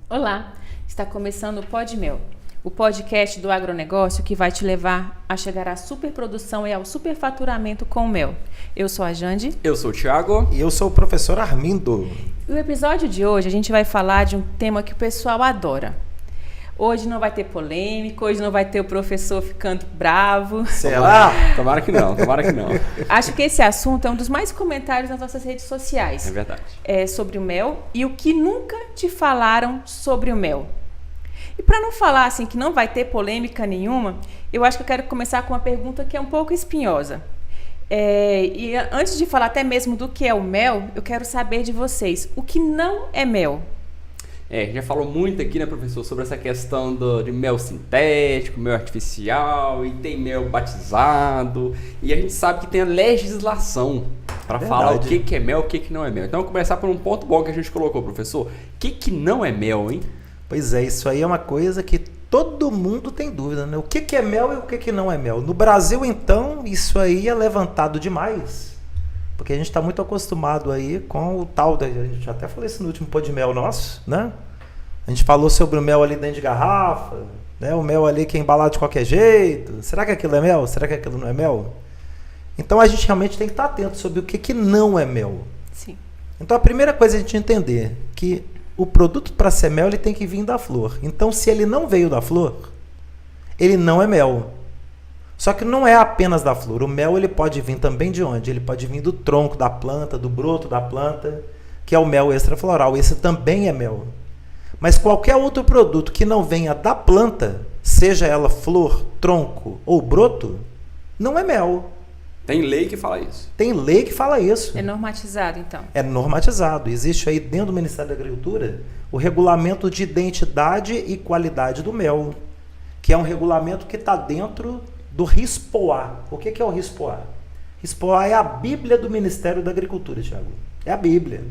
Olá, está começando o Pod Mel, o podcast do agronegócio que vai te levar a chegar à superprodução e ao superfaturamento com o mel. Eu sou a Jande. Eu sou o Thiago. E eu sou o professor Armindo. E o episódio de hoje a gente vai falar de um tema que o pessoal adora. Hoje não vai ter polêmica, hoje não vai ter o professor ficando bravo. Será? Tomara que não, tomara que não. Acho que esse assunto é um dos mais comentados nas nossas redes sociais. É verdade. É sobre o mel e o que nunca te falaram sobre o mel. E para não falar assim que não vai ter polêmica nenhuma, eu acho que eu quero começar com uma pergunta que é um pouco espinhosa. E antes de falar até mesmo do que é o mel, eu quero saber de vocês, o que não é mel? Já falou muito aqui, né, professor, sobre essa questão de mel sintético, mel artificial, e tem mel batizado, e a gente sabe que tem a legislação para falar o que é mel e o que não é mel. Então, vamos começar por um ponto bom que a gente colocou, professor. O que não é mel, hein? Pois é, isso aí é uma coisa que todo mundo tem dúvida, né? O que é mel e o que não é mel. No Brasil, então, isso aí é levantado demais, porque a gente está muito acostumado aí com o tal, a gente já até falou isso no último pó de mel nosso, né? A gente falou sobre o mel ali dentro de garrafa, né? O mel ali que é embalado de qualquer jeito. Será que aquilo é mel? Será que aquilo não é mel? Então a gente realmente tem que estar atento sobre o que não é mel. Sim. Então a primeira coisa é a gente entender que o produto para ser mel ele tem que vir da flor. Então se ele não veio da flor, ele não é mel. Só que não é apenas da flor. O mel ele pode vir também de onde? Ele pode vir do tronco da planta, do broto da planta, que é o mel extrafloral. Esse também é mel. Mas qualquer outro produto que não venha da planta, seja ela flor, tronco ou broto, não é mel. Tem lei que fala isso. Tem lei que fala isso. É normatizado, então? É normatizado. Existe aí dentro do Ministério da Agricultura o regulamento de identidade e qualidade do mel, que é um regulamento que está dentro do RISPOA. O que é o RISPOA? RISPOA é a Bíblia do Ministério da Agricultura, Thiago. É a Bíblia.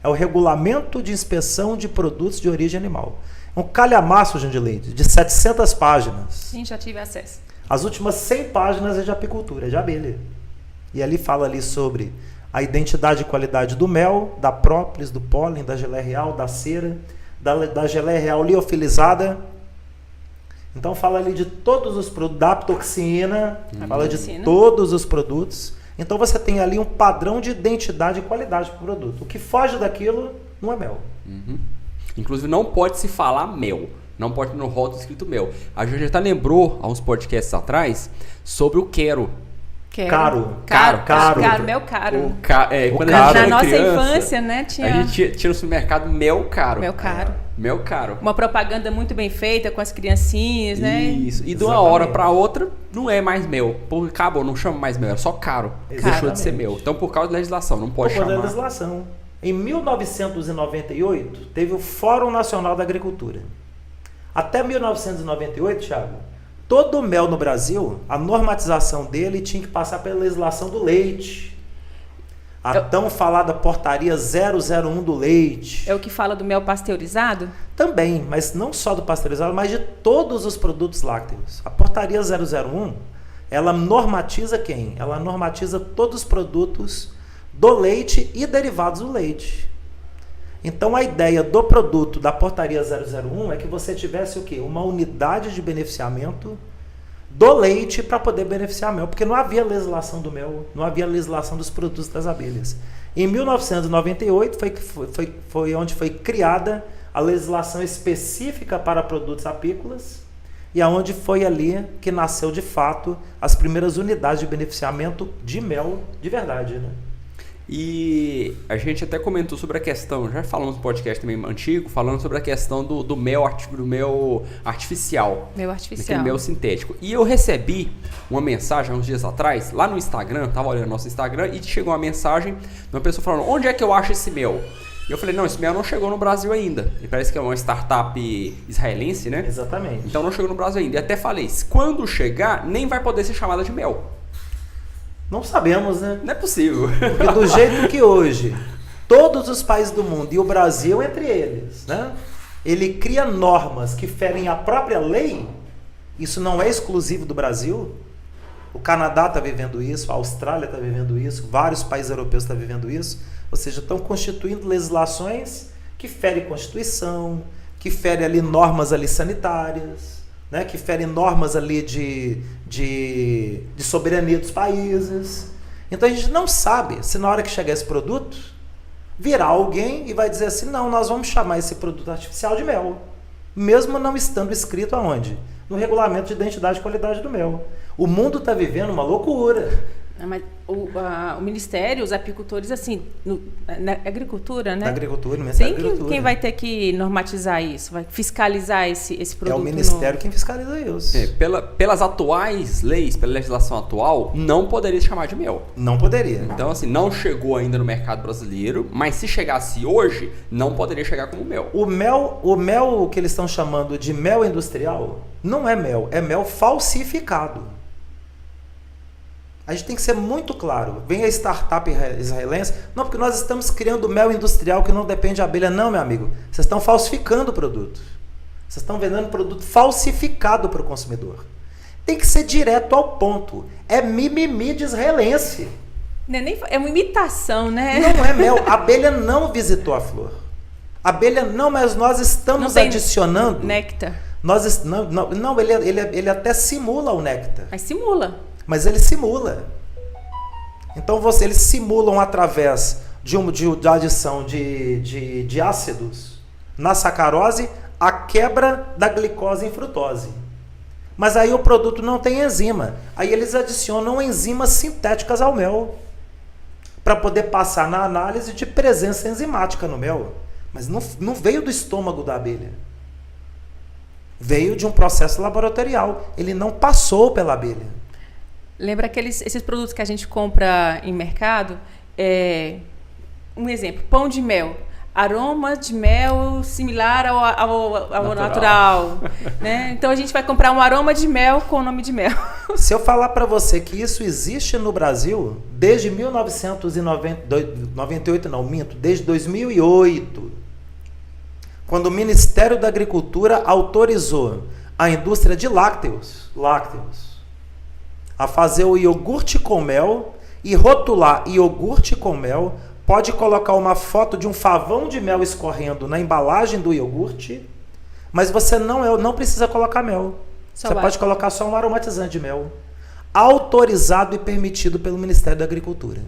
É o Regulamento de Inspeção de Produtos de Origem Animal. É um calhamaço, Jande Leite, de 700 páginas. Sim, já tive acesso. As últimas 100 páginas é de apicultura, é de abelha. E ali fala ali sobre a identidade e qualidade do mel, da própolis, do pólen, da geleia real, da cera, da geleia real liofilizada. Então fala ali de todos os produtos, da apitoxina, fala de todos os produtos. Então você tem ali um padrão de identidade e qualidade para o produto. O que foge daquilo não é mel. Uhum. Inclusive não pode se falar mel. Não pode no rótulo escrito mel. A gente até lembrou, há uns podcasts atrás, sobre o quero. Caro. Mel caro. Quando a gente na era nossa criança, infância, né, a gente tinha no supermercado mel caro. Mel caro. Mel caro. Uma propaganda muito bem feita com as criancinhas, né? Isso. E de uma hora para outra, não é mais mel. Acabou, não chama mais mel, é só caro. Deixou de ser mel. Então, por causa da legislação, não pode chamar. Por causa da legislação. Em 1998, teve o Fórum Nacional da Agricultura. Até 1998, Thiago, todo o mel no Brasil, a normatização dele tinha que passar pela legislação do leite. A tão falada portaria 001 do leite. É o que fala do mel pasteurizado? Também, mas não só do pasteurizado, mas de todos os produtos lácteos. A portaria 001, ela normatiza quem? Ela normatiza todos os produtos do leite e derivados do leite. Então a ideia do produto da portaria 001 é que você tivesse o quê? Uma unidade de beneficiamento do leite para poder beneficiar mel, porque não havia legislação do mel, não havia legislação dos produtos das abelhas. Em 1998 foi onde foi criada a legislação específica para produtos apícolas e aonde foi ali que nasceu de fato as primeiras unidades de beneficiamento de mel de verdade, né? E a gente até comentou sobre a questão, já falamos no podcast também antigo, falando sobre a questão do mel artificial. Mel artificial. Daquele mel sintético. E eu recebi uma mensagem há uns dias atrás, lá no Instagram, estava olhando nosso Instagram, e chegou uma mensagem de uma pessoa falando, onde é que eu acho esse mel? E eu falei, não, esse mel não chegou no Brasil ainda. E parece que é uma startup israelense, né? Exatamente. Então não chegou no Brasil ainda. E até falei, quando chegar, nem vai poder ser chamada de mel. Não sabemos, né? Não é possível. Porque do jeito que hoje, todos os países do mundo, e o Brasil entre eles, né? Ele cria normas que ferem a própria lei. Isso não é exclusivo do Brasil. O Canadá está vivendo isso, a Austrália está vivendo isso, vários países europeus estão vivendo isso. Ou seja, estão constituindo legislações que ferem Constituição, que fere ali normas ali sanitárias, né? Que fere normas ali de soberania dos países. Então a gente não sabe se na hora que chegar esse produto, virá alguém e vai dizer assim, não, nós vamos chamar esse produto artificial de mel, mesmo não estando escrito aonde? No regulamento de identidade e qualidade do mel. O mundo está vivendo uma loucura. Mas o Ministério, os apicultores, assim, na agricultura, né? Na agricultura, no Ministério da Agricultura. Quem vai ter que normatizar isso? Vai fiscalizar esse produto? É o Ministério quem fiscaliza isso. Pelas atuais leis, pela legislação atual, não poderia se chamar de mel. Não poderia. Então, assim, não chegou ainda no mercado brasileiro, mas se chegasse hoje, não poderia chegar como mel. O mel que eles estão chamando de mel industrial, não é mel falsificado. A gente tem que ser muito claro. Vem a startup israelense, não, porque nós estamos criando mel industrial que não depende de abelha. Não, meu amigo. Vocês estão falsificando o produto. Vocês estão vendendo produto falsificado para o consumidor. Tem que ser direto ao ponto. É mimimi de israelense. É uma imitação, né? Não é mel. A abelha não visitou a flor. A abelha não, mas nós estamos adicionando... néctar. Ele até simula o néctar. Mas simula. Mas ele simula. Então eles simulam através da adição de ácidos na sacarose a quebra da glicose em frutose. Mas aí o produto não tem enzima. Aí eles adicionam enzimas sintéticas ao mel para poder passar na análise de presença enzimática no mel. Mas não veio do estômago da abelha. Veio de um processo laboratorial. Ele não passou pela abelha. Lembra esses produtos que a gente compra em mercado? Um exemplo, pão de mel. Aroma de mel similar ao natural. Né? Então a gente vai comprar um aroma de mel com o nome de mel. Se eu falar para você que isso existe no Brasil desde 1998, não, minto, desde 2008, quando o Ministério da Agricultura autorizou a indústria de lácteos, a fazer o iogurte com mel e rotular iogurte com mel, pode colocar uma foto de um favão de mel escorrendo na embalagem do iogurte, mas você não precisa colocar mel. Você pode colocar só um aromatizante de mel, autorizado e permitido pelo Ministério da Agricultura.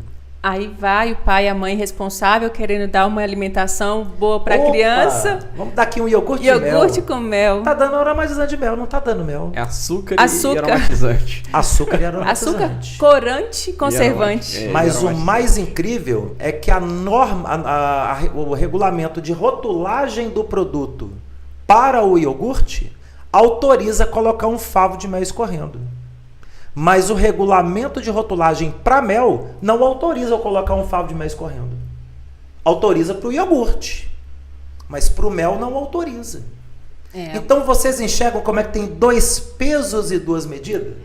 Aí vai o pai e a mãe responsável querendo dar uma alimentação boa para a criança. Vamos dar aqui um iogurte de mel. Iogurte com mel. Tá dando aromatizante de mel, não tá dando mel. É açúcar. E aromatizante. Açúcar e aromatizante. Açúcar, corante, conservante. Mas o mais incrível é que a norma, o regulamento de rotulagem do produto para o iogurte autoriza colocar um favo de mel escorrendo. Mas o regulamento de rotulagem para mel não autoriza eu colocar um favo de mel escorrendo. Autoriza para o iogurte, mas para o mel não autoriza. Então vocês enxergam como é que tem 2 pesos e 2 medidas?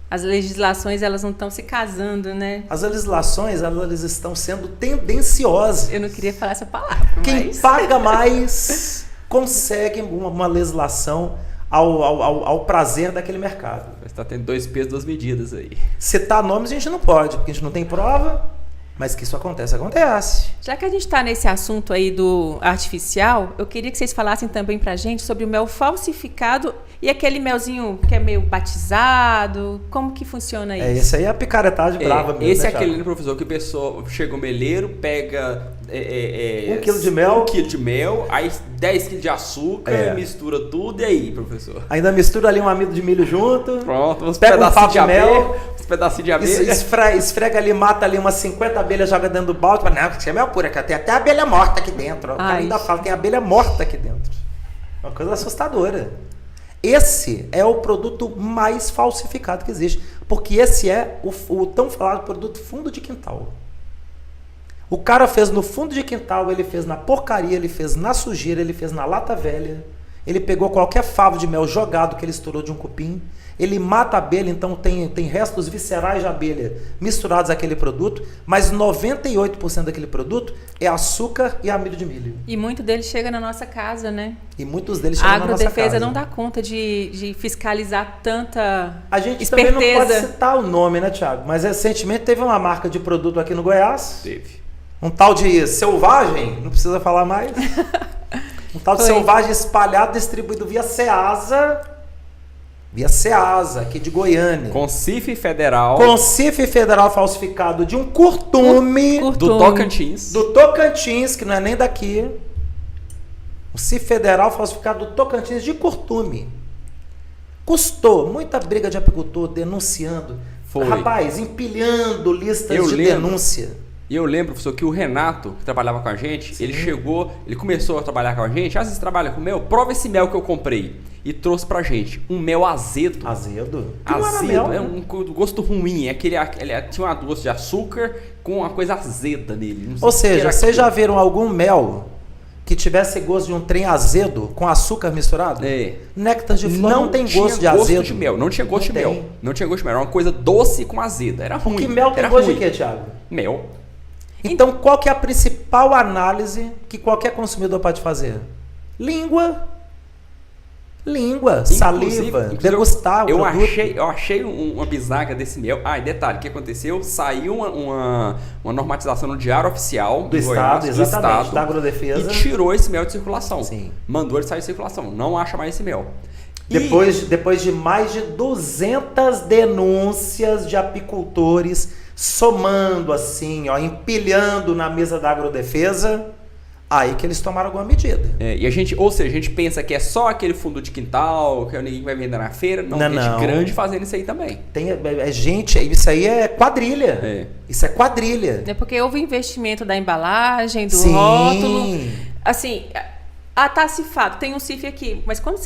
As legislações, elas não estão se casando, né? As legislações, elas estão sendo tendenciosas. Eu não queria falar essa palavra. Quem paga mais consegue uma legislação ao prazer daquele mercado. Você está tendo 2 pesos, 2 medidas aí. Citar nomes a gente não pode, porque a gente não tem prova, mas que isso acontece. Já que a gente está nesse assunto aí do artificial, eu queria que vocês falassem também pra gente sobre o mel falsificado e aquele melzinho que é meio batizado. Como que funciona isso? Esse aí é a picaretagem brava mesmo. Esse é aquele, professor, que a pessoa chega o meleiro, pega 1 quilo de mel. 1 quilo de mel, aí 10 quilos de açúcar, mistura tudo, e aí, professor? Ainda mistura ali um amido de milho junto. Pronto, uns pega um favo de mel. Uns pedacinhos de abelha. Esfrega ali, mata ali umas 50 abelhas, joga dentro do balde. Não, isso é mel pura, tem até abelha morta aqui dentro. O cara ainda fala, tem abelha morta aqui dentro. Uma coisa assustadora. Esse é o produto mais falsificado que existe, porque esse é o tão falado produto fundo de quintal. O cara fez no fundo de quintal, ele fez na porcaria, ele fez na sujeira, ele fez na lata velha, ele pegou qualquer favo de mel jogado que ele estourou de um cupim, ele mata a abelha, então tem restos viscerais de abelha misturados àquele produto, mas 98% daquele produto é açúcar e amido de milho. E muito dele chega na nossa casa, né? E muitos deles chegam na nossa casa. A Agrodefesa não dá conta de fiscalizar tanta A gente esperteza. Também não pode citar o nome, né, Thiago? Mas recentemente teve uma marca de produto aqui no Goiás. Teve. Um tal de Selvagem, não precisa falar mais. Um tal de Foi. selvagem espalhado, distribuído via Ceasa, aqui de Goiânia. Com CIF federal Com CIF federal falsificado de um curtume do Tocantins. do Tocantins, que não é nem daqui. Um CIF federal falsificado do Tocantins de curtume. Custou muita briga de apicultor denunciando. Foi. Rapaz, empilhando listas Eu de lembro. denúncia. E eu lembro, professor, que o Renato, que trabalhava com a gente, ele começou a trabalhar com a gente. Às vezes trabalha com mel, prova esse mel que eu comprei. E trouxe pra gente um mel azedo. Azedo? Que não era Azedo, mel, é né? um gosto ruim. Ele tinha uma doce de açúcar com uma coisa azeda nele. Não sei Ou o que seja, era vocês aquilo. já viram algum mel que tivesse gosto de um trem azedo com açúcar misturado? É. Néctar de flor não tem tinha gosto de azedo. de mel, não tinha gosto Não de mel. tem. Não tinha gosto de mel, era uma coisa doce com azeda. Era ruim. Que mel tem era gosto ruim. de quê, Thiago? Mel. Então, qual que é a principal análise que qualquer consumidor pode fazer? Língua, saliva, Inclusive, degustar o eu produto. achei uma bisaga desse mel. Ah, e detalhe, o que aconteceu? Saiu uma normatização no Diário Oficial Do Estado, exatamente, da Agrodefesa. e tirou esse mel de circulação. Sim. Mandou ele sair de circulação. Não acha mais esse mel. Depois de mais de 200 denúncias de apicultores somando assim, ó, empilhando na mesa da Agrodefesa, aí que eles tomaram alguma medida. E a gente pensa que é só aquele fundo de quintal, que ninguém vai vender na feira. Não, tem gente não. grande fazendo isso aí também. Gente, isso aí é quadrilha. É. Isso é quadrilha. É porque houve investimento da embalagem, do Sim. rótulo. Assim, tá cifrado, tem um CIF aqui, mas quando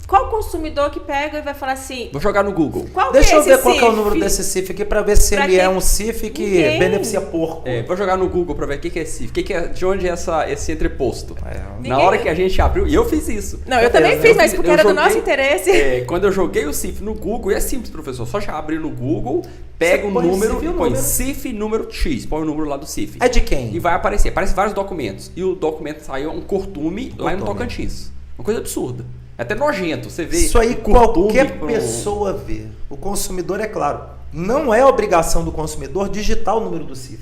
qual consumidor que pega e vai falar assim, Vou jogar no Google. qual Deixa que é eu ver esse qual que é o CIF? número desse CIF aqui para ver se Pra ele quem? é um CIF que Ninguém. beneficia porco. Vou jogar no Google pra ver o que é CIF. De onde é esse entreposto? Na Ninguém- hora que a gente abriu, e eu fiz isso. Não, eu também fiz, mas porque eu era do joguei- nosso interesse. Quando eu joguei o CIF no Google, e é simples, professor, só já abrir no Google, pega Você o põe número, CIF e o põe número. CIF número X, põe o número lá do CIF. É de quem? E vai aparecer. Aparece vários documentos. E o documento saiu um curtume lá no Curtume. Tocantins. Uma coisa absurda. É até nojento. Você vê Isso aí curtume qualquer com- pessoa vê. O consumidor, é claro, não é obrigação do consumidor digitar o número do CIF.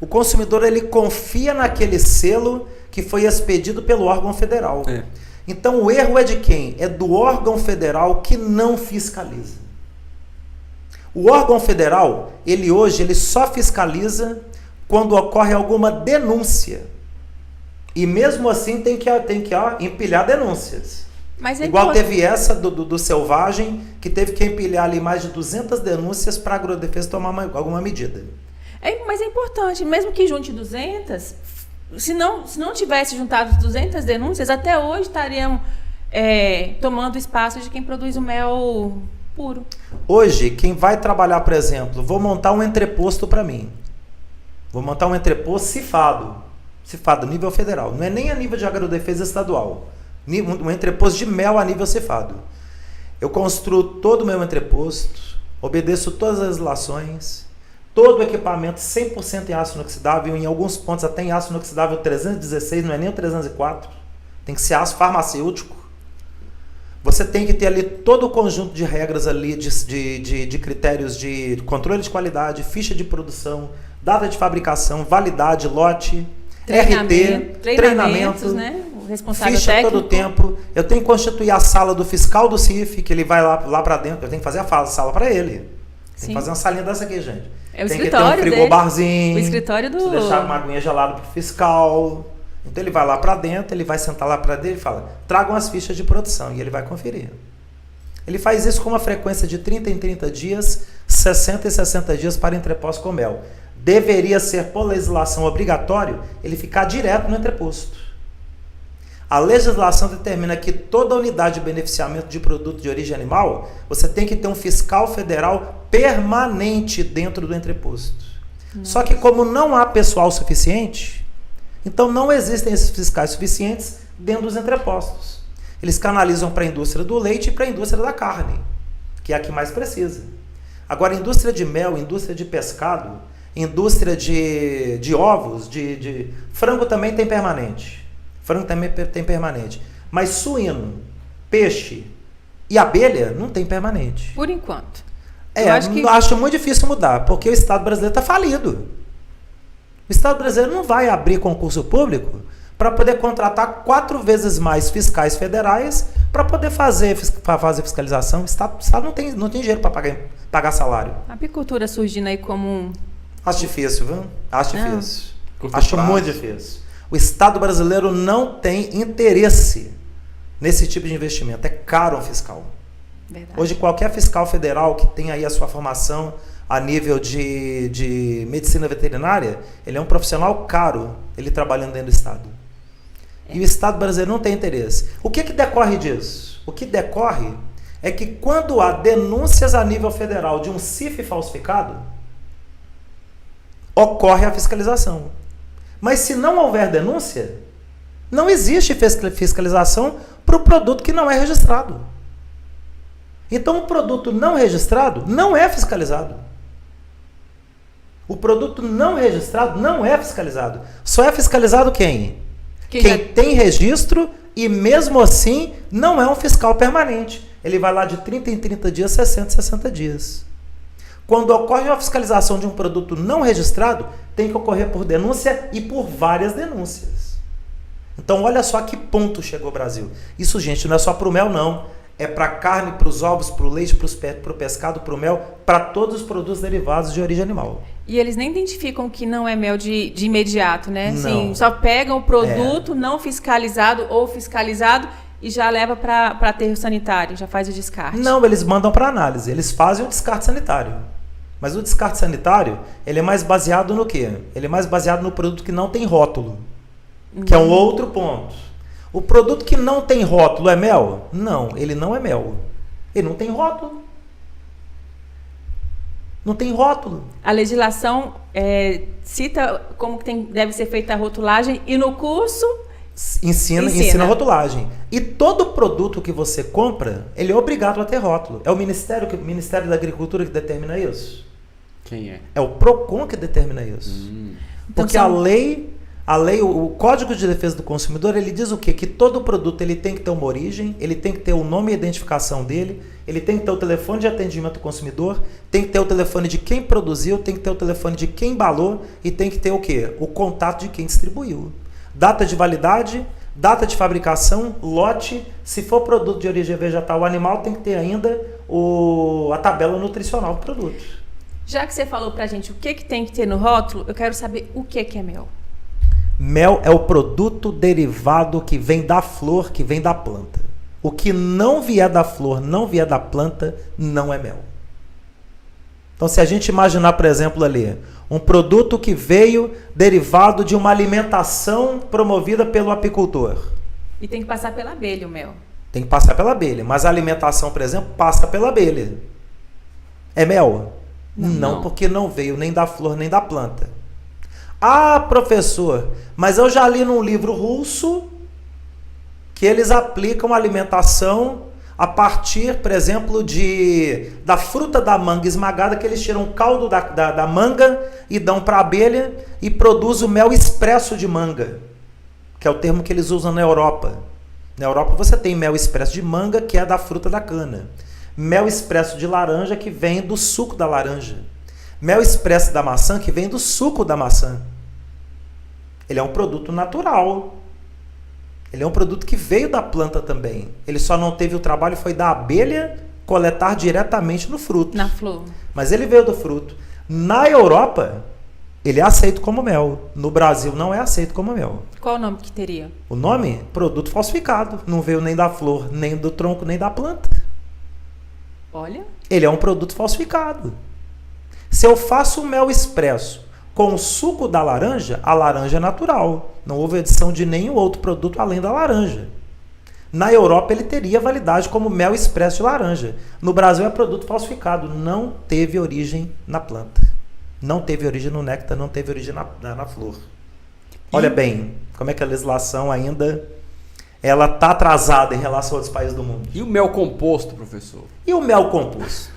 O consumidor, ele confia naquele selo que foi expedido pelo órgão federal. É. Então o erro é de quem? É do órgão federal que não fiscaliza. O órgão federal, ele só fiscaliza quando ocorre alguma denúncia. E mesmo assim tem que empilhar denúncias. Mas é Igual importante. teve essa do Selvagem, que teve que empilhar ali mais de 200 denúncias para a Agrodefesa tomar alguma medida. Mas é importante, mesmo que junte 200, se não tivesse juntado 200 denúncias, até hoje estariam tomando espaço de quem produz o mel puro. Hoje, quem vai trabalhar, por exemplo, vou montar um entreposto para mim. Vou montar um entreposto cifrado nível federal. Não é nem a nível de Agrodefesa estadual. Um entreposto de mel a nível cifrado. Eu construo todo o meu entreposto, obedeço todas as legislações, todo o equipamento 100% em aço inoxidável, em alguns pontos até em aço inoxidável 316, não é nem o 304. Tem que ser aço farmacêutico. Você tem que ter ali todo o conjunto de regras ali, de critérios de controle de qualidade, ficha de produção, data de fabricação, validade, lote, RT, treinamento, né? O responsável ficha técnico. todo o tempo. Eu tenho que constituir a sala do fiscal do CIF, que ele vai lá para dentro. Eu tenho que fazer a sala para ele. Tem Sim. que fazer uma salinha dessa aqui, gente. É o tem escritório que ter um dele. frigobarzinho. O escritório do... Se deixar uma aguinha gelada pro fiscal. Então ele vai lá para dentro, ele vai sentar lá para dentro e fala: tragam as fichas de produção, e ele vai conferir. Ele faz isso com uma frequência de 30 em 30 dias, 60 em 60 dias para entreposto com mel. Deveria ser, por legislação, obrigatório ele ficar direto no entreposto. A legislação determina que toda unidade de beneficiamento de produto de origem animal, você tem que ter um fiscal federal permanente dentro do entreposto. Só que como não há pessoal suficiente, então não existem esses fiscais suficientes dentro dos entrepostos. Eles canalizam para a indústria do leite e para a indústria da carne, que é a que mais precisa. Agora, indústria de mel, indústria de pescado, indústria de ovos, de frango também tem permanente. Frango também tem permanente. Mas suíno, peixe e abelha não tem permanente. Por enquanto. Acho muito difícil mudar, porque o Estado brasileiro está falido. O Estado brasileiro não vai abrir concurso público para poder contratar 4 vezes mais fiscais federais para poder fazer fiscalização. O Estado não tem dinheiro para pagar salário. A apicultura surgindo aí como um... Acho difícil, viu? Acho Não. difícil. Curto Acho prazo. muito difícil. O Estado brasileiro não tem interesse nesse tipo de investimento. É caro um fiscal. Verdade. Hoje, qualquer fiscal federal que tem aí a sua formação a nível de medicina veterinária, ele é um profissional caro, ele trabalhando dentro do Estado. E o Estado brasileiro não tem interesse. O que decorre disso? O que decorre é que quando há denúncias a nível federal de um CIF falsificado, ocorre a fiscalização. Mas se não houver denúncia, não existe fiscalização para o produto que não é registrado. Então, o produto não registrado não é fiscalizado. O produto não registrado não é fiscalizado. Só é fiscalizado quem? Quem tem registro e, mesmo assim, não é um fiscal permanente. Ele vai lá de 30 em 30 dias, 60 em 60 dias. Quando ocorre uma fiscalização de um produto não registrado, tem que ocorrer por denúncia e por várias denúncias. Então, olha só a que ponto chegou o Brasil. Isso, gente, não é só para o mel, não. É para a carne, para os ovos, para o leite, para o pescado, para o mel, para todos os produtos derivados de origem animal. E eles nem identificam que não é mel de imediato, né? Não. Assim, só pegam o produto não fiscalizado ou fiscalizado e já leva para aterro sanitário, já faz o descarte. Não, eles mandam para análise. Eles fazem o descarte sanitário. Mas o descarte sanitário, ele é mais baseado no quê? Ele é mais baseado no produto que não tem rótulo, que é um outro ponto. O produto que não tem rótulo é mel? Não, ele não é mel. Ele não tem rótulo. Não tem rótulo. A legislação cita como que deve ser feita a rotulagem e no curso Ensina a rotulagem. E todo produto que você compra, ele é obrigado a ter rótulo. É o Ministério da Agricultura que determina isso? Quem é? É o PROCON que determina isso. Então, Porque a lei, o Código de Defesa do Consumidor, ele diz o quê? Que todo produto ele tem que ter uma origem, ele tem que ter o nome e identificação dele, ele tem que ter o telefone de atendimento ao consumidor, tem que ter o telefone de quem produziu, tem que ter o telefone de quem embalou e tem que ter o quê? O contato de quem distribuiu. Data de validade, data de fabricação, lote. Se for produto de origem vegetal ou animal, tem que ter ainda a tabela nutricional do produto. Já que você falou pra gente o que tem que ter no rótulo, eu quero saber o que é mel. Mel é o produto derivado que vem da flor, que vem da planta. O que não vier da flor, não vier da planta, não é mel. Então, se a gente imaginar, por exemplo, ali, um produto que veio derivado de uma alimentação promovida pelo apicultor. E tem que passar pela abelha o mel. Tem que passar pela abelha. Mas a alimentação, por exemplo, passa pela abelha. É mel? Não, porque não veio nem da flor nem da planta. Ah, professor, mas eu já li num livro russo que eles aplicam alimentação a partir, por exemplo, da fruta da manga esmagada, que eles tiram o caldo da manga e dão para a abelha e produz o mel expresso de manga, que é o termo que eles usam na Europa. Na Europa você tem mel expresso de manga, que é da fruta da cana. Mel expresso de laranja, que vem do suco da laranja. Mel expresso da maçã, que vem do suco da maçã. Ele é um produto natural. Ele é um produto que veio da planta também. Ele só não teve o trabalho, foi da abelha coletar diretamente no fruto. Na flor. Mas ele veio do fruto. Na Europa, ele é aceito como mel. No Brasil, não é aceito como mel. Qual o nome que teria? O nome? Produto falsificado. Não veio nem da flor, nem do tronco, nem da planta. Olha. Ele é um produto falsificado. Se eu faço mel expresso com o suco da laranja, a laranja é natural. Não houve adição de nenhum outro produto além da laranja. Na Europa ele teria validade como mel expresso de laranja. No Brasil é produto falsificado. Não teve origem na planta. Não teve origem no néctar, não teve origem na flor. Olha bem, como é que a legislação ainda ela está atrasada em relação a outros países do mundo. E o mel composto, professor? E o mel composto?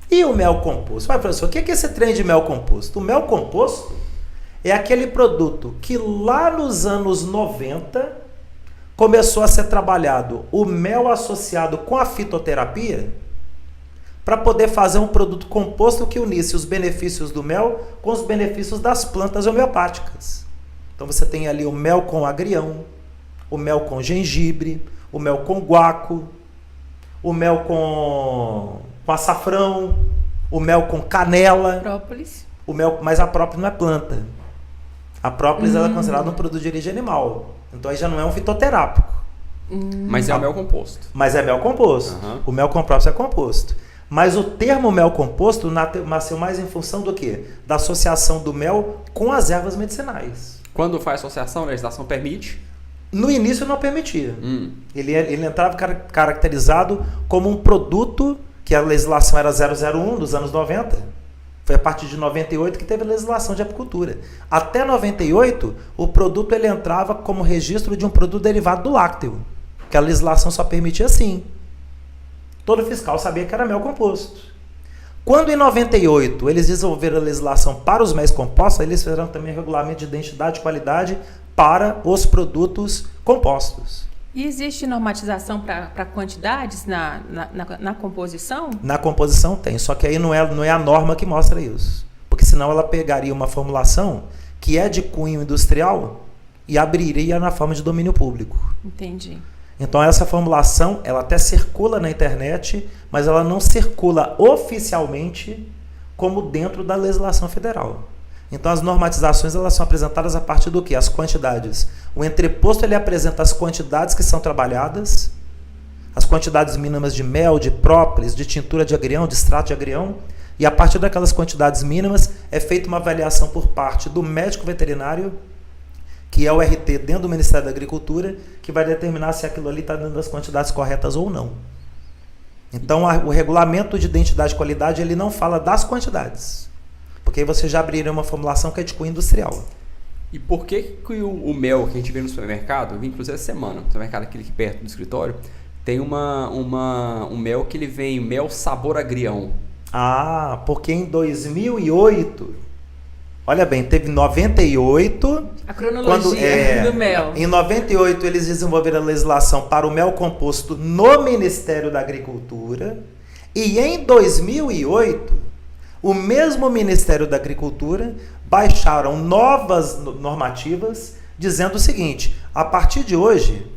E o mel composto? Mas, professor, o que é esse trem de mel composto? O mel composto é aquele produto que lá nos anos 90 começou a ser trabalhado o mel associado com a fitoterapia para poder fazer um produto composto que unisse os benefícios do mel com os benefícios das plantas homeopáticas. Então você tem ali o mel com agrião, o mel com gengibre, o mel com guaco, o mel com açafrão, o mel com canela. Própolis. O mel, mas a própolis não é planta. A própolis ela é considerada um produto de origem animal. Então aí já não é um fitoterápico. Mas é o mel composto. Mas é mel composto. O mel com própolis é composto. Mas o termo mel composto nasceu mais em função do quê? Da associação do mel com as ervas medicinais. Quando faz associação, a legislação permite? No início não permitia. Ele entrava caracterizado como um produto, que a legislação era 001 dos anos 90. Foi a partir de 98 que teve a legislação de apicultura. Até 98, o produto ele entrava como registro de um produto derivado do lácteo, que a legislação só permitia assim. Todo fiscal sabia que era mel composto. Quando em 98 eles desenvolveram a legislação para os méis compostos, eles fizeram também regulamento de identidade e qualidade para os produtos compostos. E existe normatização para quantidades na composição? Na composição tem, só que aí não é a norma que mostra isso. Porque senão ela pegaria uma formulação que é de cunho industrial e abriria na forma de domínio público. Entendi. Então essa formulação, ela até circula na internet, mas ela não circula oficialmente como dentro da legislação federal. Então as normatizações elas são apresentadas a partir do quê? As quantidades. O entreposto ele apresenta as quantidades que são trabalhadas, as quantidades mínimas de mel, de própolis, de tintura de agrião, de extrato de agrião, e a partir daquelas quantidades mínimas é feita uma avaliação por parte do médico veterinário, que é o RT dentro do Ministério da Agricultura, que vai determinar se aquilo ali está dentro das quantidades corretas ou não. Então o regulamento de identidade e qualidade ele não fala das quantidades. Porque aí você já abriria uma formulação que é de cunho industrial. E por que o mel que a gente vê no supermercado, eu vi inclusive essa semana, no supermercado aqui perto do escritório, tem um mel que ele vem mel sabor agrião. Ah, porque em 2008, olha bem, teve 98... A cronologia do mel. Em 98 eles desenvolveram a legislação para o mel composto no Ministério da Agricultura e em 2008... o mesmo Ministério da Agricultura baixaram novas normativas dizendo o seguinte: a partir de hoje,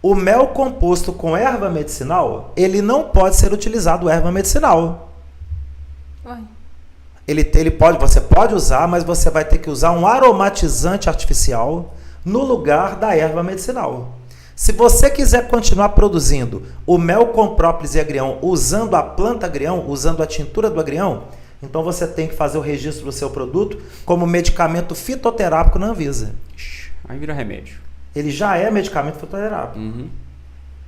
o mel composto com erva medicinal, ele não pode ser utilizado erva medicinal. Você pode usar, mas você vai ter que usar um aromatizante artificial no lugar da erva medicinal. Se você quiser continuar produzindo o mel com própolis e agrião usando a planta agrião, usando a tintura do agrião, então você tem que fazer o registro do seu produto como medicamento fitoterápico na Anvisa. Aí vira remédio. Ele já é medicamento fitoterápico.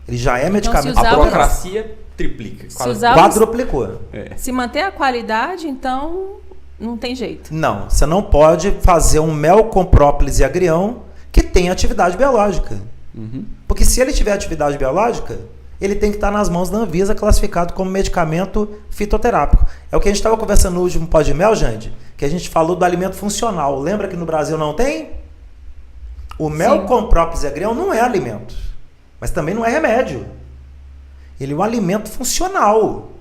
Ele já é medicamento. Então, a burocracia triplica. Quadruplicou. Se manter a qualidade, então não tem jeito. Não, você não pode fazer um mel com própolis e agrião que tem atividade biológica. Porque se ele tiver atividade biológica, ele tem que estar nas mãos da Anvisa classificado como medicamento fitoterápico. É o que a gente estava conversando no último pó de mel, gente, que a gente falou do alimento funcional. Lembra que no Brasil não tem? O mel com própolis e agrião não é alimento, mas também não é remédio. Ele é um alimento funcional.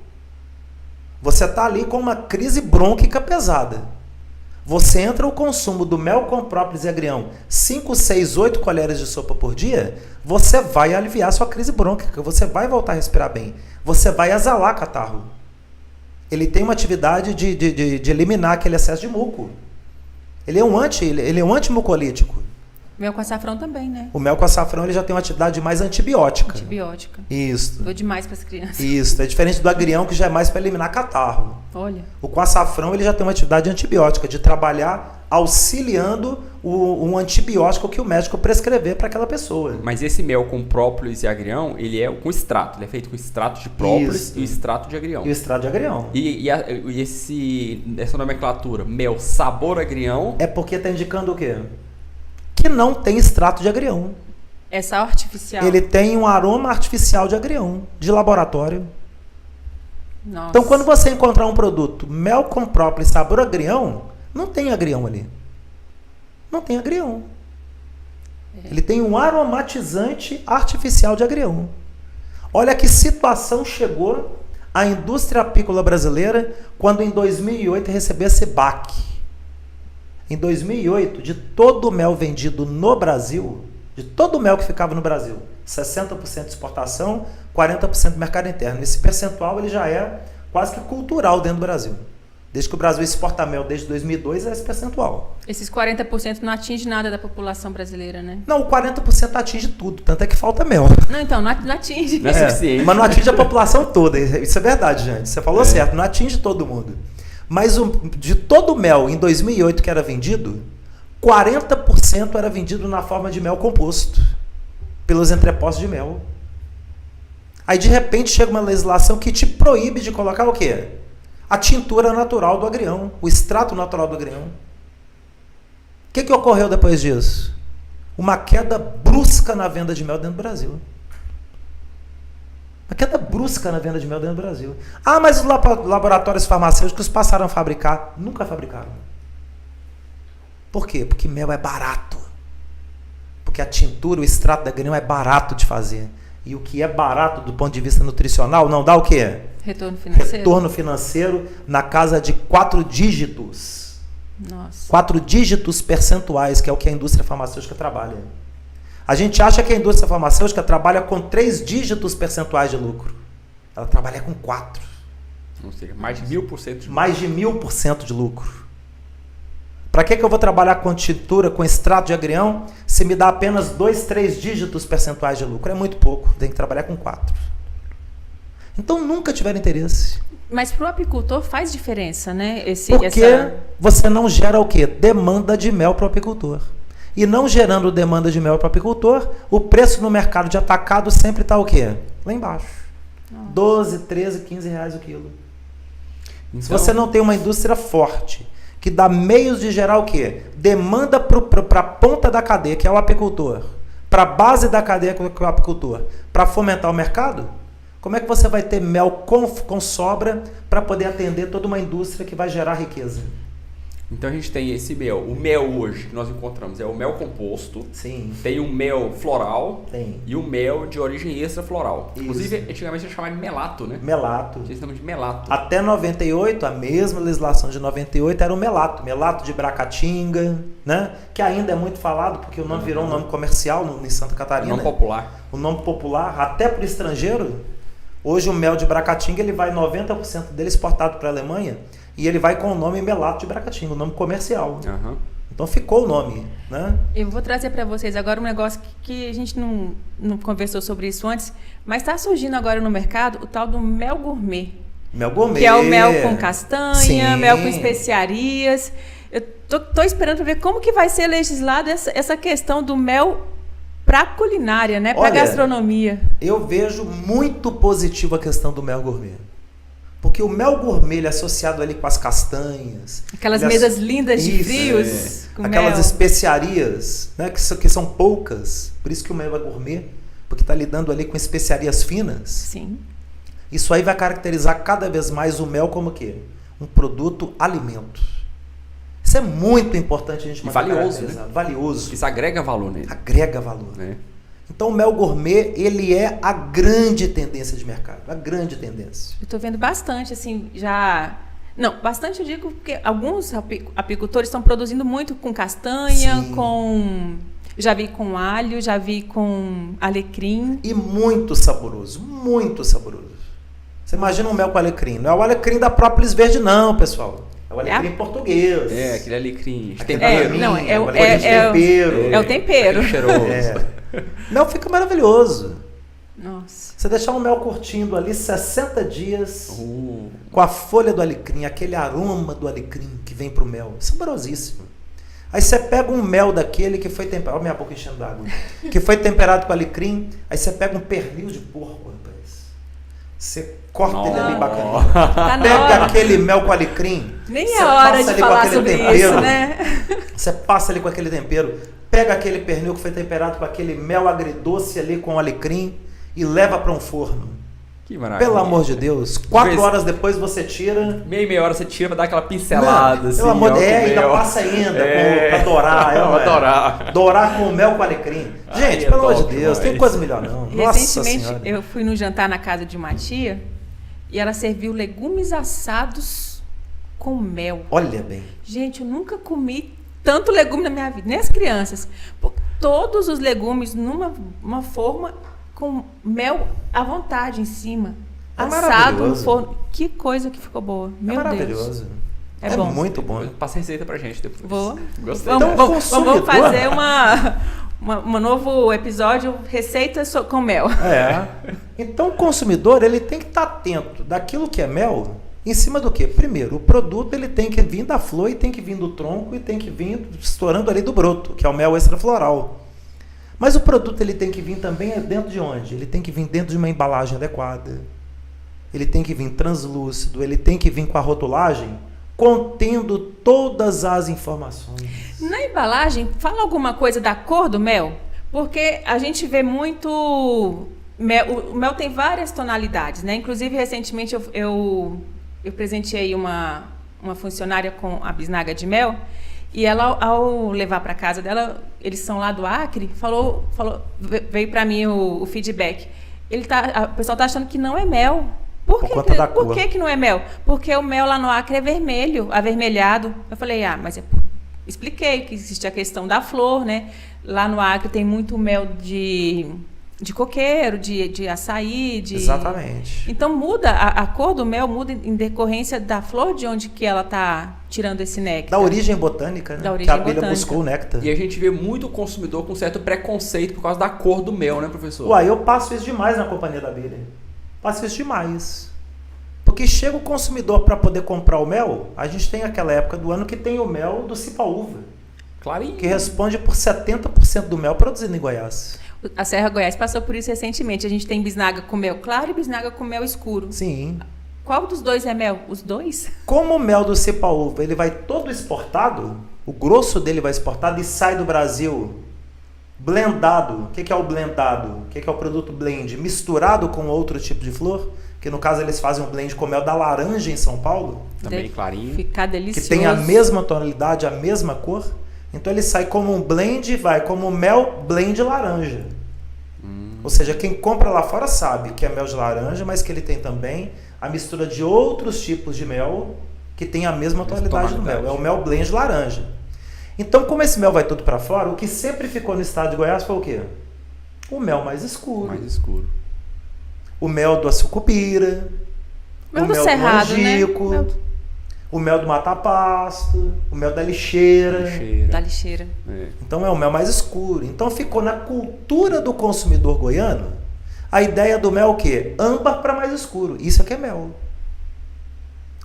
Você está ali com uma crise brônquica pesada. Você entra o consumo do mel com própolis e agrião 5, 6, 8 colheres de sopa por dia, você vai aliviar sua crise brônquica, você vai voltar a respirar bem, você vai exalar catarro. Ele tem uma atividade de eliminar aquele excesso de muco. Ele é um antimucolítico. Mel com açafrão também, né? O mel com açafrão ele já tem uma atividade mais antibiótica. Antibiótica. Isso. Dou demais para as crianças. Isso. É diferente do agrião, que já é mais para eliminar catarro. Olha. O com açafrão ele já tem uma atividade antibiótica, de trabalhar auxiliando um antibiótico que o médico prescrever para aquela pessoa. Mas esse mel com própolis e agrião, ele é com extrato. Ele é feito com extrato de própolis e extrato de agrião. E o extrato de agrião. E essa nomenclatura, mel sabor agrião... É porque está indicando o quê? Que não tem extrato de agrião. É só artificial. Ele tem um aroma artificial de agrião, de laboratório. Nossa. Então, quando você encontrar um produto mel com própolis sabor agrião, não tem agrião ali. Não tem agrião. Ele tem um aromatizante artificial de agrião. Olha que situação chegou a indústria apícola brasileira quando em 2008 recebeu esse baque. Em 2008, de todo o mel vendido no Brasil, de todo o mel que ficava no Brasil, 60% de exportação, 40% de mercado interno. Esse percentual ele já é quase que cultural dentro do Brasil. Desde que o Brasil exporta mel desde 2002, é esse percentual. Esses 40% não atinge nada da população brasileira, né? Não, o 40% atinge tudo, tanto é que falta mel. Não, então, não atinge. Não é suficiente. Mas não atinge a população toda, isso é verdade, gente. Você falou certo, não atinge todo mundo. Mas de todo o mel em 2008 que era vendido, 40% era vendido na forma de mel composto, pelos entrepostos de mel. Aí de repente chega uma legislação que te proíbe de colocar o quê? A tintura natural do agrião, o extrato natural do agrião. O que ocorreu depois disso? Uma queda brusca na venda de mel dentro do Brasil. Uma queda brusca na venda de mel dentro do Brasil. Ah, mas os laboratórios farmacêuticos passaram a fabricar. Nunca fabricaram. Por quê? Porque mel é barato. Porque a tintura, o extrato da agrião é barato de fazer. E o que é barato do ponto de vista nutricional não dá o quê? Retorno financeiro. Retorno financeiro na casa de 4 dígitos. Nossa. 4 dígitos percentuais, que é o que a indústria farmacêutica trabalha. A gente acha que a indústria farmacêutica trabalha com 3 dígitos percentuais de lucro. Ela trabalha com 4. Ou seja, mais de 1000% de lucro. Mais de 1000% de lucro. Para que eu vou trabalhar com tintura, com extrato de agrião, se me dá apenas 2, 3 dígitos percentuais de lucro? É muito pouco, tem que trabalhar com 4. Então nunca tiveram interesse. Mas para o apicultor faz diferença, né? Porque você não gera o quê? Demanda de mel para o apicultor. E não gerando demanda de mel para o apicultor, o preço no mercado de atacado sempre está o quê? Lá embaixo. Nossa. 12, 13, 15 reais o quilo. Então, se você não tem uma indústria forte, que dá meios de gerar o quê? Demanda para a ponta da cadeia, que é o apicultor, para a base da cadeia, que é o apicultor, para fomentar o mercado, como é que você vai ter mel com sobra para poder atender toda uma indústria que vai gerar riqueza? Então a gente tem esse mel. O mel hoje que nós encontramos é o mel composto. Sim. Tem o mel floral. Tem. E o mel de origem extra floral. Isso. Inclusive, antigamente era chamado de melato, né? Melato. Eles chamam de melato. Até 98, a mesma legislação de 98 era o melato. Melato de Bracatinga, né? Que ainda é muito falado, porque o nome virou um nome comercial em Santa Catarina. O nome popular. O nome popular, até para o estrangeiro. Hoje o mel de Bracatinga, ele vai 90% dele exportado para a Alemanha. E ele vai com o nome melato de Bracatinga, o nome comercial. Uhum. Então ficou o nome, né? Eu vou trazer para vocês agora um negócio que a gente não conversou sobre isso antes, mas está surgindo agora no mercado o tal do mel gourmet. Mel gourmet. Que é o mel com castanha, Sim. Mel com especiarias. Eu tô esperando para ver como que vai ser legislado essa questão do mel para culinária, né? Para gastronomia. Eu vejo muito positivo a questão do mel gourmet. Porque o mel gourmet ele é associado ali com as castanhas. Aquelas mesas lindas de frios. Com aquelas mel. especiarias, né, que são poucas. Por isso que o mel é gourmet. Porque está lidando ali com especiarias finas. Sim. Isso aí vai caracterizar cada vez mais o mel como o quê? Um produto alimento. Isso é muito importante a gente manter valioso, né? Valioso. Isso agrega valor nele. Agrega valor. Né? Então o mel gourmet, ele é a grande tendência de mercado. A grande tendência. Eu estou vendo bastante, assim, já... Não, bastante eu digo porque alguns apicultores estão produzindo muito com castanha, Sim. com... Já vi com alho, já vi com alecrim. E muito saboroso, muito saboroso. Você imagina um mel com alecrim. Não é o alecrim da própolis verde não, pessoal. É o alecrim português. É, aquele alecrim. Tempero. Não, É o tempero. É o tempero. Cheiroso. Mel fica maravilhoso. Nossa. Você deixar um mel curtindo ali 60 dias com a folha do alecrim, aquele aroma do alecrim que vem pro mel. Saborosíssimo. Aí você pega um mel daquele que foi temperado. Olha minha boca enchendo d'água. Que foi temperado com alecrim. Aí você pega um pernil de porco, rapaz. Você corta ele ali bacana. Tá Pega aquele mel com alecrim. Nem é hora de falar sobre isso, né? Você passa ali com aquele tempero. Pega aquele pernil que foi temperado com aquele mel agridoce ali com alecrim e leva para um forno. Que maravilha. Pelo amor de Deus. 4 horas depois você tira. Meia hora você tira pra dar aquela pincelada. Não, assim, pelo amor de Deus. mel. Ainda passa ainda pra dourar. Dourar. Dourar com mel com alecrim. Gente, pelo amor de Deus, tem coisa melhor não. Nossa Recentemente Senhora. eu fui num jantar na casa de uma tia e ela serviu legumes assados com mel. Olha bem. Gente, eu nunca comi tanto legume na minha vida, nem as crianças. Todos os legumes numa forma com mel à vontade em cima. Assado no forno. Que coisa que ficou boa. Meu maravilhoso. Deus. É bom. Muito bom. Passa a receita pra gente depois. Vou. Gostei. Então, Vamos fazer um novo episódio, receita com mel. Então o consumidor ele tem que estar atento daquilo que é mel, em cima do quê? Primeiro, o produto ele tem que vir da flor e tem que vir do tronco e tem que vir estourando ali do broto, que é o mel extrafloral. Mas o produto ele tem que vir também dentro de onde? Ele tem que vir dentro de uma embalagem adequada. Ele tem que vir translúcido, ele tem que vir com a rotulagem contendo todas as informações. Na embalagem, fala alguma coisa da cor do mel? Porque a gente vê muito... O mel tem várias tonalidades, né? Inclusive, recentemente, eu presenteei uma funcionária com a bisnaga de mel e ela, ao levar para casa dela, eles são lá do Acre, veio para mim o feedback. O pessoal tá achando que não é mel. Por que não é mel? Porque o mel lá no Acre é vermelho, avermelhado. Eu falei, mas expliquei que existe a questão da flor, né? Lá no Acre tem muito mel de coqueiro, de açaí. Exatamente. Então muda, a cor do mel muda em decorrência da flor de onde que ela está tirando esse néctar. Da origem botânica, né? Da origem que a abelha botânica. buscou o néctar. E a gente vê muito consumidor com certo preconceito por causa da cor do mel, né, professor? Eu passo isso demais na companhia da abelha. Passo isso demais. Porque chega o consumidor para poder comprar o mel, a gente tem aquela época do ano que tem o mel do cipaúva. Clarinho. Que responde por 70% do mel produzido em Goiás. A Serra Goiás passou por isso recentemente. A gente tem bisnaga com mel claro e bisnaga com mel escuro. Sim. Qual dos dois é mel? Os dois? Como o mel do cipaúva ele vai todo exportado, o grosso dele vai exportado e sai do Brasil blendado. O que é o blendado? O que é o produto blend? Misturado com outro tipo de flor, que no caso eles fazem um blend com mel da laranja em São Paulo. Também clarinho. Ficar delicioso. Que tem a mesma tonalidade, a mesma cor. Então ele sai como um blend e vai como mel blend laranja. Ou seja, quem compra lá fora sabe que é mel de laranja, mas que ele tem também a mistura de outros tipos de mel que tem a mesma tonalidade do mel. É o mel blend laranja. Então, como esse mel vai todo para fora, o que sempre ficou no estado de Goiás foi o quê? O mel mais escuro. Mais escuro. O mel do açucupira. Mel do cerrado, angico, né? O mel do mata-pasto, o mel da lixeira. Da lixeira. Então é o mel mais escuro. Então ficou na cultura do consumidor goiano a ideia do mel o quê? Âmbar para mais escuro. Isso aqui é mel.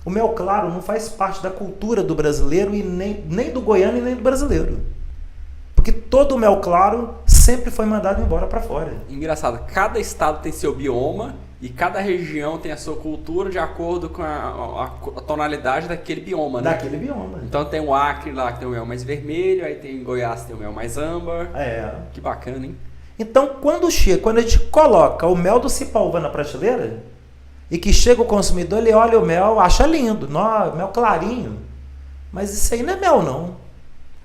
O mel claro não faz parte da cultura do brasileiro e nem do goiano e nem do brasileiro. Porque todo o mel claro sempre foi mandado embora para fora. Engraçado, cada estado tem seu bioma e cada região tem a sua cultura de acordo com a tonalidade daquele bioma, né? Daquele bioma. Então tem o Acre lá que tem o mel mais vermelho, aí tem em Goiás tem o mel mais âmbar. Que bacana, hein? Então quando a gente coloca o mel do cipaúva na prateleira e que chega o consumidor, ele olha o mel, acha lindo, mel clarinho. Mas isso aí não é mel, não.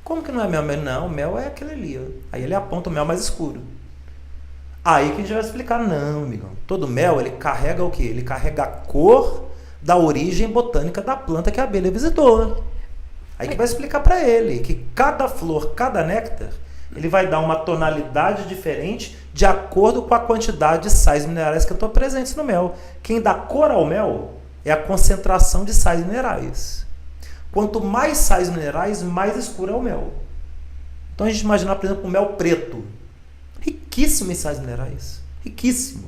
Como que não é mel? Não, o mel é aquele ali. Ó. Aí ele aponta o mel mais escuro. Aí que a gente vai explicar, não, amigão. Todo mel, ele carrega o quê? Ele carrega a cor da origem botânica da planta que a abelha visitou. Aí que vai explicar para ele que cada flor, cada néctar, ele vai dar uma tonalidade diferente de acordo com a quantidade de sais minerais que estão presentes no mel. Quem dá cor ao mel é a concentração de sais minerais. Quanto mais sais minerais, mais escuro é o mel. Então a gente imagina, por exemplo, o mel preto. Riquíssimo em sais minerais. Riquíssimo.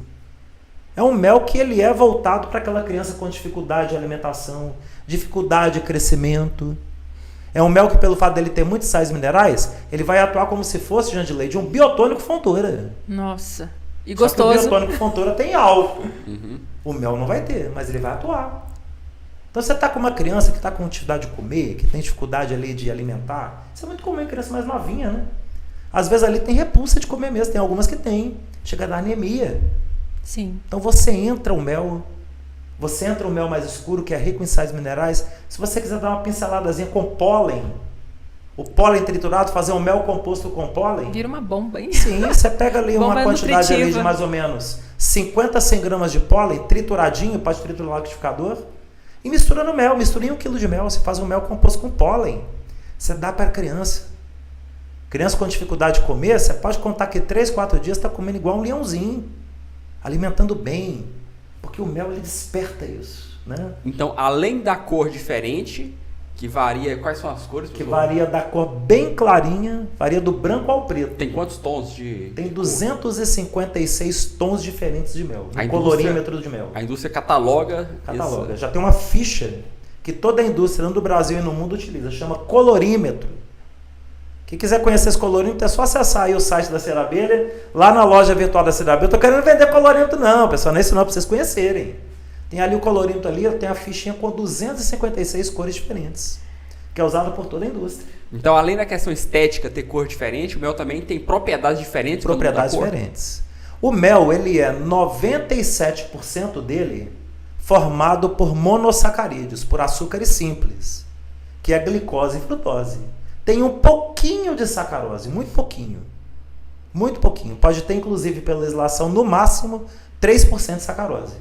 É um mel que ele é voltado para aquela criança com dificuldade de alimentação, dificuldade de crescimento. É um mel que, pelo fato dele ter muitos sais minerais, ele vai atuar como se fosse, Jean de Leite, um biotônico fontoura. Nossa. E Só gostoso. que o biotônico fontoura tem álcool. O mel não vai ter, mas ele vai atuar. Então você está com uma criança que está com dificuldade de comer, que tem dificuldade ali de alimentar. Isso é muito comum em criança mais novinha, né? Às vezes ali tem repulsa de comer mesmo, tem algumas que tem. Chega a dar anemia. Sim. Então você entra o mel mais escuro, que é rico em sais minerais. Se você quiser dar uma pinceladazinha com pólen, o pólen triturado, fazer um mel composto com pólen. Vira uma bomba, hein? Sim, você pega ali uma quantidade ali nutritiva. de mais ou menos 50 a 100 gramas de pólen, trituradinho, pode triturar no liquidificador, e mistura no mel, mistura em 1 kg de mel, você faz um mel composto com pólen. Você dá para criança. Criança com dificuldade de comer, você pode contar que 3, 4 dias está comendo igual um leãozinho, alimentando bem, porque o mel ele desperta isso, né? Então, além da cor diferente, que varia, quais são as cores? Que varia da cor bem clarinha, varia do branco ao preto. Tem quantos tons de... Tem 256 tons diferentes de mel, no colorímetro de mel. A indústria cataloga. Já tem uma ficha que toda a indústria no Brasil e no mundo utiliza, chama colorímetro. Quem quiser conhecer esse colorímetro é só acessar aí o site da Ser Abelha, lá na loja virtual da Ser Abelha. Eu tô querendo vender colorímetro não, pessoal, não é isso não, para vocês conhecerem. Tem ali o colorímetro ali, tem a fichinha com 256 cores diferentes, que é usada por toda a indústria. Então, além da questão estética ter cor diferente, o mel também tem propriedades diferentes. Propriedades diferentes. O mel, ele é 97% dele formado por monossacarídeos, por açúcares simples, que é glicose e frutose. Tem um pouquinho de sacarose, muito pouquinho. Muito pouquinho. Pode ter, inclusive, pela legislação, no máximo, 3% de sacarose.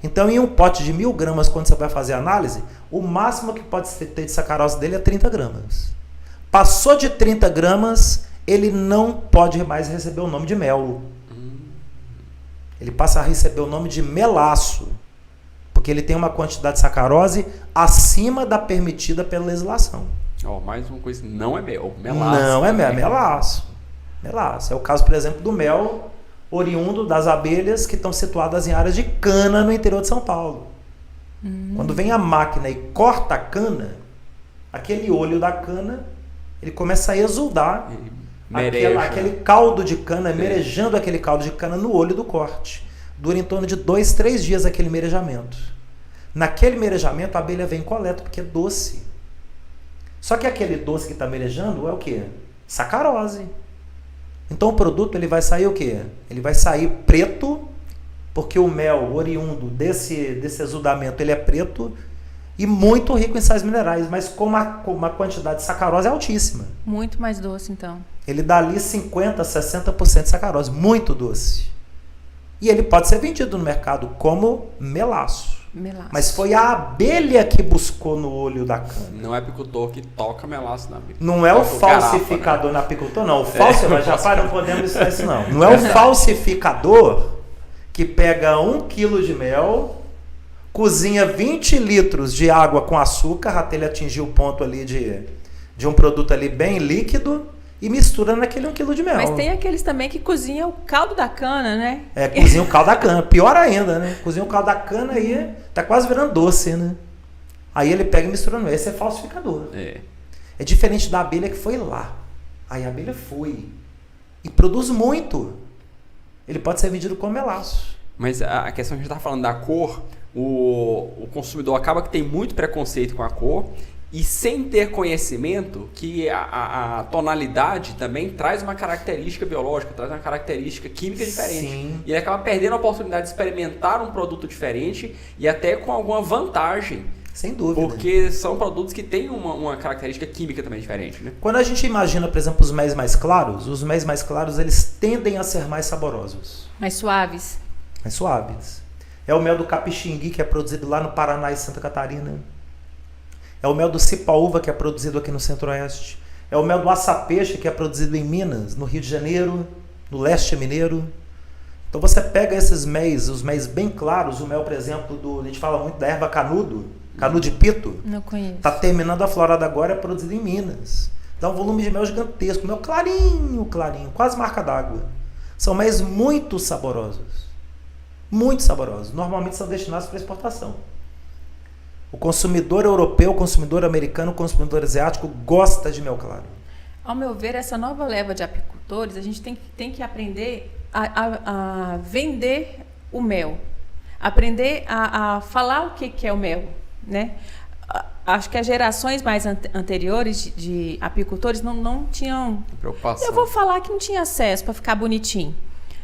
Então, em um pote de 1000 gramas, quando você vai fazer a análise, o máximo que pode ter de sacarose dele é 30 gramas. Passou de 30 gramas, ele não pode mais receber o nome de mel. Ele passa a receber o nome de melaço, porque ele tem uma quantidade de sacarose acima da permitida pela legislação. Mais uma coisa, não é mel, melaço. Não é mel, é melaço. Melaço. É o caso, por exemplo, do mel oriundo das abelhas que estão situadas em áreas de cana no interior de São Paulo. Quando vem a máquina e corta a cana, aquele olho da cana, ele começa a exudar aquele caldo de cana, merejando aquele caldo de cana no olho do corte. Dura em torno de 2, 3 dias aquele merejamento. Naquele merejamento a abelha vem e coleta, porque é doce. Só que aquele doce que está merejando é o quê? Sacarose. Então o produto ele vai sair o quê? Ele vai sair preto, porque o mel oriundo desse exudamento ele é preto e muito rico em sais minerais, mas com uma quantidade de sacarose altíssima. Muito mais doce, então. Ele dá ali 50%, 60% de sacarose, muito doce. E ele pode ser vendido no mercado como melaço. Mas foi a abelha que buscou no olho da cana. Não é apicultor que toca melaço na abelha. Não é o falsificador na apicultor, não. O falsificador, já para, não podemos estar isso não. Não é o falsificador que pega 1 quilo de mel, cozinha 20 litros de água com açúcar, até ele atingir o ponto ali de um produto ali bem líquido, e mistura naquele 1 quilo de mel. Mas tem aqueles também que cozinham o caldo da cana, né? Cozinha o caldo da cana. Pior ainda, né? Cozinha o caldo da cana aí, tá quase virando doce, né? Aí ele pega e mistura no. Esse é falsificador. É diferente da abelha que foi lá. Aí a abelha foi. E produz muito. Ele pode ser vendido como melaço. Mas a questão que a gente tá falando da cor, o consumidor acaba que tem muito preconceito com a cor. E sem ter conhecimento que a tonalidade também traz uma característica biológica, traz uma característica química diferente. Sim. E ele acaba perdendo a oportunidade de experimentar um produto diferente e até com alguma vantagem. Sem dúvida. Porque são produtos que têm uma característica química também diferente, né? Quando a gente imagina, por exemplo, os mel mais claros, eles tendem a ser mais saborosos. Mais suaves. Mais suaves. É o mel do capixingui, que é produzido lá no Paraná e Santa Catarina. É o mel do cipaúva, que é produzido aqui no Centro-Oeste. É o mel do açapeixe, que é produzido em Minas, no Rio de Janeiro, no leste mineiro. Então você pega esses méis, os méis bem claros, o mel, por exemplo, a gente fala muito da erva canudo de pito. Não conheço. Está terminando a florada agora, é produzido em Minas. Dá um volume de mel gigantesco, mel clarinho, quase marca d'água. São méis muito saborosos. Muito saborosos. Normalmente são destinados para exportação. O consumidor europeu, o consumidor americano, o consumidor asiático gosta de mel claro. Ao meu ver, essa nova leva de apicultores, a gente tem que aprender a vender o mel. Aprender a falar o que é o mel, né? Acho que as gerações mais anteriores de apicultores não tinham... Preocupação. Eu vou falar que não tinha acesso para ficar bonitinho.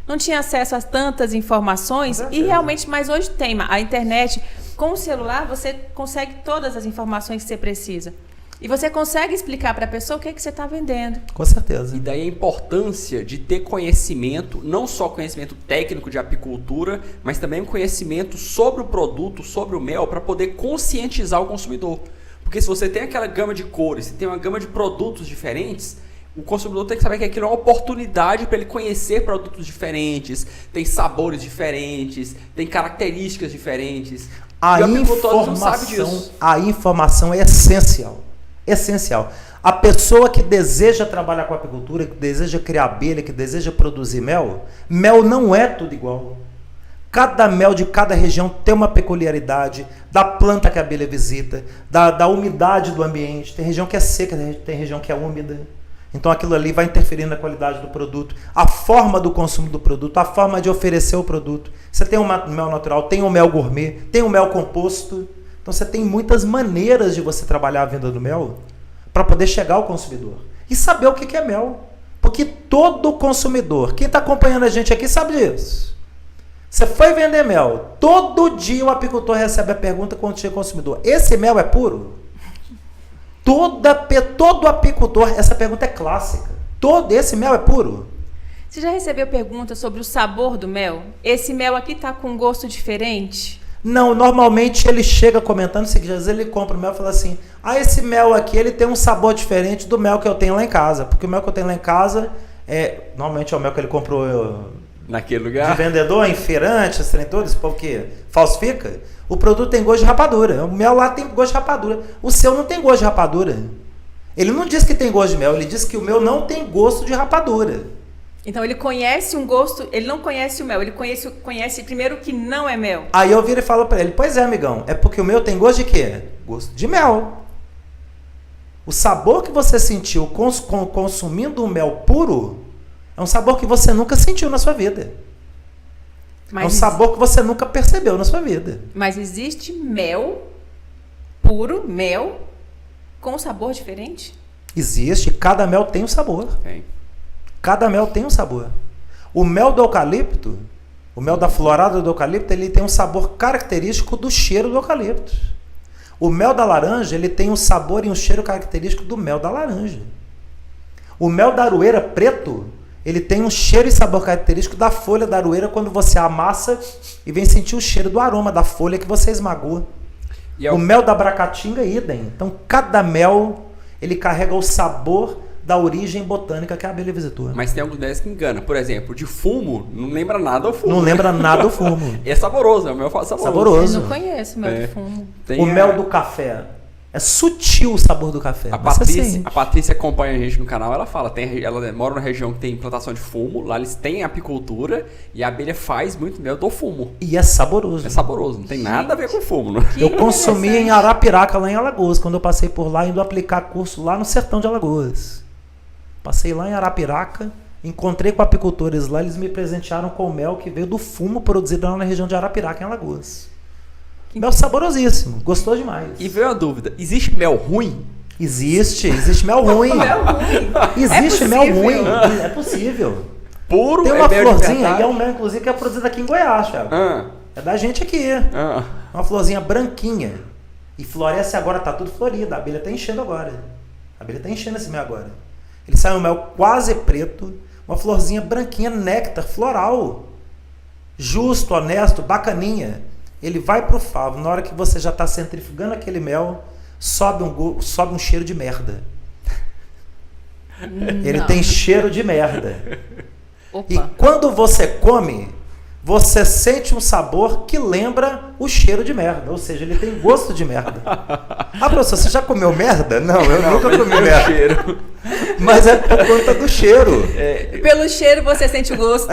Não tinha acesso a tantas informações e realmente, mas hoje tem. A internet, com o celular, você consegue todas as informações que você precisa. E você consegue explicar para a pessoa o que você está vendendo. Com certeza. E daí a importância de ter conhecimento, não só conhecimento técnico de apicultura, mas também conhecimento sobre o produto, sobre o mel, para poder conscientizar o consumidor. Porque Porque se você tem aquela gama de cores, se tem uma gama de produtos diferentes, o consumidor tem que saber que aquilo é uma oportunidade para ele conhecer produtos diferentes, tem sabores diferentes, tem características diferentes. A e o apicultor não sabe disso. A informação é essencial. Essencial. A pessoa que deseja trabalhar com apicultura, que deseja criar abelha, que deseja produzir mel, mel não é tudo igual. Cada mel de cada região tem uma peculiaridade da planta que a abelha visita, da umidade do ambiente. Tem região que é seca, tem região que é úmida. Então aquilo ali vai interferir na qualidade do produto, a forma do consumo do produto, a forma de oferecer o produto. Você tem um mel natural, tem um mel gourmet, tem um mel composto. Então você tem muitas maneiras de você trabalhar a venda do mel para poder chegar ao consumidor e saber o que é mel. Porque todo consumidor, quem está acompanhando a gente aqui sabe disso. Você foi vender mel, todo dia o apicultor recebe a pergunta quando chega o consumidor: esse mel é puro? Todo apicultor, essa pergunta é clássica. Esse mel é puro? Você já recebeu pergunta sobre o sabor do mel? Esse mel aqui tá com um gosto diferente? Não, normalmente ele chega comentando o seguinte: às vezes ele compra o mel e fala assim: esse mel aqui ele tem um sabor diferente do mel que eu tenho lá em casa. Porque o mel que eu tenho lá em casa normalmente é o mel que ele comprou naquele lugar, de vendedor, em feirante, esse trem todo, esse povo que falsifica. O produto tem gosto de rapadura. O mel lá tem gosto de rapadura. O seu não tem gosto de rapadura. Ele não diz que tem gosto de mel, ele diz que o meu não tem gosto de rapadura. Então ele conhece um gosto, ele não conhece o mel, ele conhece primeiro que não é mel. Aí eu viro e falo pra ele: pois é, amigão, é porque o meu tem gosto de quê? Gosto de mel. O sabor que você sentiu consumindo um mel puro é um sabor que você nunca sentiu na sua vida. É um sabor que você nunca percebeu na sua vida. Mas existe mel puro, mel com sabor diferente? Existe, cada mel tem um sabor. Tem. Cada mel tem um sabor. O mel do eucalipto, o mel da florada do eucalipto, ele tem um sabor característico do cheiro do eucalipto. O mel da laranja, ele tem um sabor e um cheiro característico do mel da laranja. O mel da aroeira preto, ele tem um cheiro e sabor característico da folha da aroeira quando você amassa e vem sentir o cheiro do aroma da folha que você esmagou. O mel da abracatinga, idem. Então, cada mel, ele carrega o sabor da origem botânica que a abelha visitou. Mas tem alguns deles que engana. Por exemplo, de fumo, não lembra nada do fumo. Não lembra nada do fumo. É saboroso, é o mel saboroso. Saboroso. Eu não conheço o mel de fumo. O mel do café. É sutil o sabor do café. A Patrícia acompanha a gente no canal, ela fala, ela mora numa região que tem plantação de fumo, lá eles têm apicultura e a abelha faz muito mel do fumo. E é saboroso. É saboroso, não tem nada a ver com fumo. Né? Eu consumi em Arapiraca, lá em Alagoas, quando eu passei por lá, indo aplicar curso lá no sertão de Alagoas. Passei lá em Arapiraca, encontrei com apicultores lá, eles me presentearam com o mel que veio do fumo produzido lá na região de Arapiraca, em Alagoas. Mel saborosíssimo, gostou demais. E veio a dúvida, existe mel ruim? Existe mel ruim. Mel ruim. Existe mel ruim, é possível. Puro. Tem uma florzinha, e é um mel, inclusive, que é produzido aqui em Goiás, Thiago. É da gente aqui. Uma florzinha branquinha. E floresce agora, tá tudo florido. A abelha tá enchendo agora. A abelha tá enchendo esse mel agora. Ele sai um mel quase preto, uma florzinha branquinha, néctar, floral. Justo, honesto, bacaninha. Ele vai pro favo. Na hora que você já está centrifugando aquele mel, sobe um cheiro de merda. Ele tem cheiro de merda. Opa. E quando você come, você sente um sabor que lembra o cheiro de merda. Ou seja, ele tem gosto de merda. Ah, professor, você já comeu merda? Não, eu nunca comi merda. Cheiro. Mas é por conta do cheiro. Pelo cheiro você sente o gosto.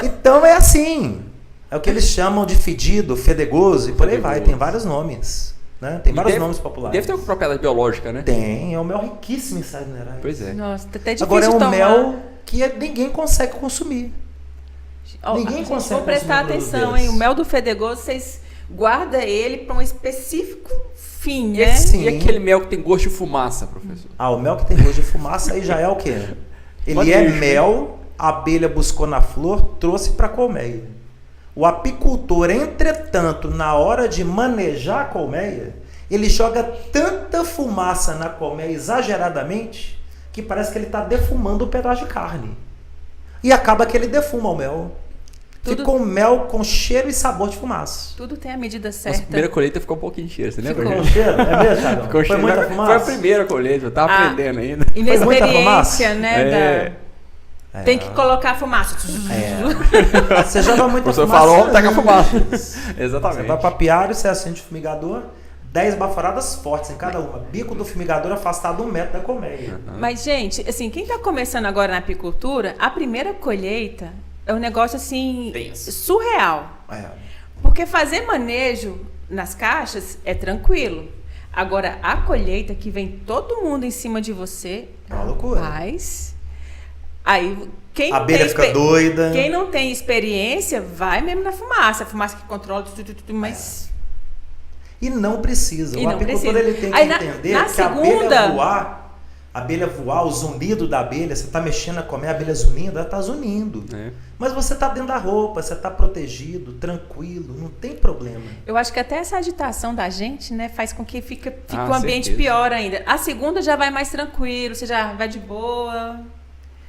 Então é assim. É o que eles chamam de fedido, fedegoso e por aí vai. Tem vários nomes. Né? Tem vários nomes populares. Deve ter uma propriedade biológica, né? Tem. É um mel riquíssimo em sais minerais. Pois é. Nossa, tá até difícil Agora é um de tomar. mel que ninguém consegue consumir. Ninguém consegue. Vou prestar atenção, hein? O mel do fedegoso, vocês guardam ele para um específico fim, né? E aquele mel que tem gosto de fumaça, professor? O mel que tem gosto de fumaça aí já é o quê? Ele é mel, a abelha buscou na flor, trouxe para a colmeia. O apicultor, entretanto, na hora de manejar a colmeia, ele joga tanta fumaça na colmeia exageradamente que parece que ele está defumando um pedaço de carne. E acaba que ele defuma o mel. Tudo- Ficou um mel com cheiro e sabor de fumaça. Tudo tem a medida Nossa certa. primeira colheita ficou um pouquinho de cheiro, você lembra? Ficou. Com cheiro? É mesmo, Thiagão? Ficou Foi cheiro. muita Foi a fumaça? primeira colheita, eu tava Ah. aprendendo ainda. Inexperiência, né? É. Tem que colocar fumaça. Você joga O muita professor fumaça. falou, taca fumaça. Você Exatamente. vai pra piário, você acende o fumigador, 10 baforadas fortes em cada uma. Bico do fumigador afastado 1 metro da colmeia. Mas, gente, assim, quem tá começando agora na apicultura, a primeira colheita é um negócio, assim, Tenso. surreal. É. Porque fazer manejo nas caixas é tranquilo. Agora, a colheita que vem todo mundo em cima de você, É uma loucura. rapaz, aí quem A abelha tem fica doida. Quem não tem experiência, vai mesmo na fumaça. A fumaça que controla tudo, mas... E não precisa. E O não apicultor precisa. ele tem que Aí, na entender que a abelha voar, o zumbido da abelha, você está mexendo a comer, a abelha zunindo, ela está zunindo. É. Mas você está dentro da roupa, você está protegido, tranquilo, não tem problema. Eu acho que até essa agitação da gente, né, faz com que fique Ah, um ambiente certeza. pior ainda. A segunda já vai mais tranquilo, você já vai de boa.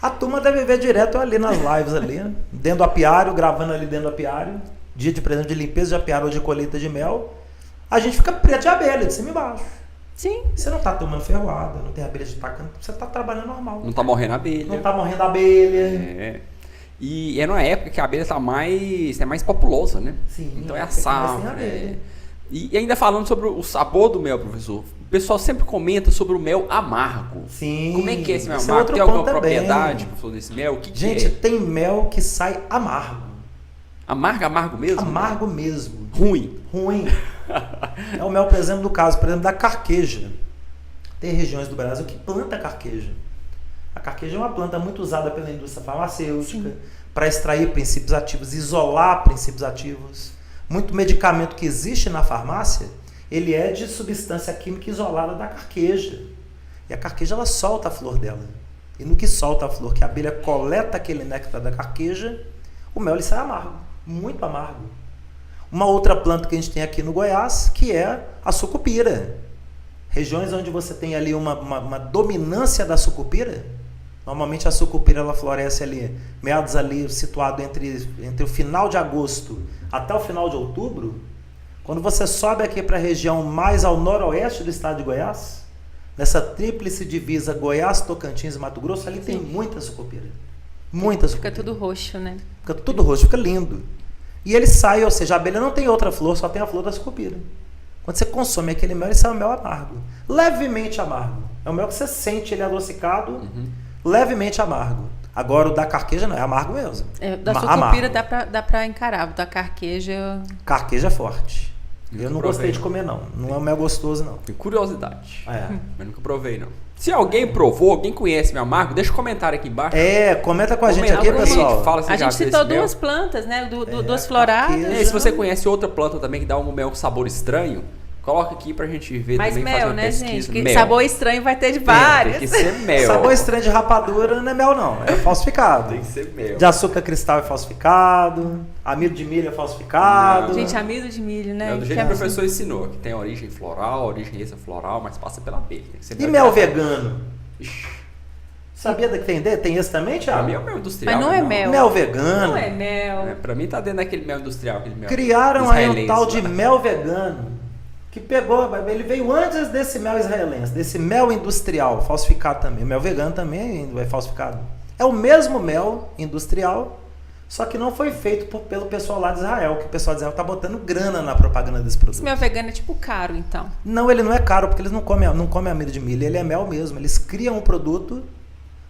A turma deve ver direto ali nas lives ali, dentro do apiário, gravando ali dentro do apiário, dia de presente de limpeza de apiário ou de colheita de mel. A gente fica preto de abelha, de cima e embaixo. Sim. Você não está tomando ferroada, não tem abelha de tacando, você está trabalhando normal. Não tá morrendo a abelha. Não está morrendo a abelha. É. E é numa época que a abelha tá mais populosa, né? Sim, Então é a porque mais safra. tem abelha. E ainda falando sobre o sabor do mel, professor, o pessoal sempre comenta sobre o mel amargo. Sim. Como é que é esse mel Esse é amargo? outro Tem alguma ponto também. propriedade, professor, desse mel? O que Gente, é? tem mel que sai amargo. Amargo mesmo? Amargo mesmo. Ruim. Ruim. É o mel, por exemplo, do caso, por exemplo, da carqueja. Tem regiões do Brasil que planta carqueja. A carqueja é uma planta muito usada pela indústria farmacêutica para extrair princípios ativos, isolar princípios ativos. Muito medicamento que existe na farmácia, ele é de substância química isolada da carqueja. E a carqueja, ela solta a flor dela. E no que solta a flor, que a abelha coleta aquele néctar da carqueja, o mel ele sai amargo, muito amargo. Uma outra planta que a gente tem aqui no Goiás, que é a sucupira. Regiões onde você tem ali uma dominância da sucupira. Normalmente a sucupira ela floresce ali, meados ali situado entre o final de agosto até o final de outubro. Quando você sobe aqui para a região mais ao noroeste do estado de Goiás, nessa tríplice divisa Goiás, Tocantins e Mato Grosso, ali tem muita sucupira. Muita Fica sucupira. tudo roxo, né? Fica tudo roxo, fica lindo. E ele sai, ou seja, a abelha não tem outra flor, só tem a flor da sucupira. Quando você consome aquele mel, ele sai um mel amargo. Levemente amargo. É um mel que você sente ele adocicado, levemente amargo. Agora o da carqueja não, é amargo mesmo. É, da Amargo. sucupira dá pra encarar. O da carqueja... Carqueja é forte. Nunca Eu não provei, gostei de não. comer, não. Não é um mel gostoso, não. Tem curiosidade. É. Mas nunca provei, não. Se alguém provou, alguém conhece mel amargo, deixa um comentário aqui embaixo. Comenta com a gente Comenta aqui, pra pessoal. gente, fala se A já gente viu citou esse mel. duas plantas, né? Duas a floradas. carqueja. E se você conhece outra planta também que dá um mel com sabor estranho, coloca aqui pra gente ver Mas também, fazer mel, uma né, pesquisa. gente? Que Mel. sabor estranho vai ter de Tem vários. que ser mel. Sabor estranho de rapadura não é mel, não. É falsificado. Tem que ser mel. De açúcar cristal é falsificado. Amido de milho é falsificado. Não. Gente, amido de milho, né? É do jeito Que que o é- professor ensinou, que tem origem floral, origem extrafloral, mas passa pela abelha. Tem que ser E mel que- vegano? Sabia que tem esse também, Pra Thiago? mim é o mel industrial. Mas não é né, mel. Mel vegano. Não é mel. É, pra mim tá dentro daquele mel industrial, aquele mel Criaram aí um israelense tal de lá. mel vegano. Que pegou, ele veio antes desse mel israelense, desse mel industrial, falsificado também. O mel vegano também é falsificado. É o mesmo mel industrial, só que não foi feito pelo pessoal lá de Israel, que o pessoal de Israel tá botando grana na propaganda desse produto. Esse mel vegano é tipo caro, então. Não, ele não é caro, porque eles não comem amido de milho, ele é mel mesmo. Eles criam um produto,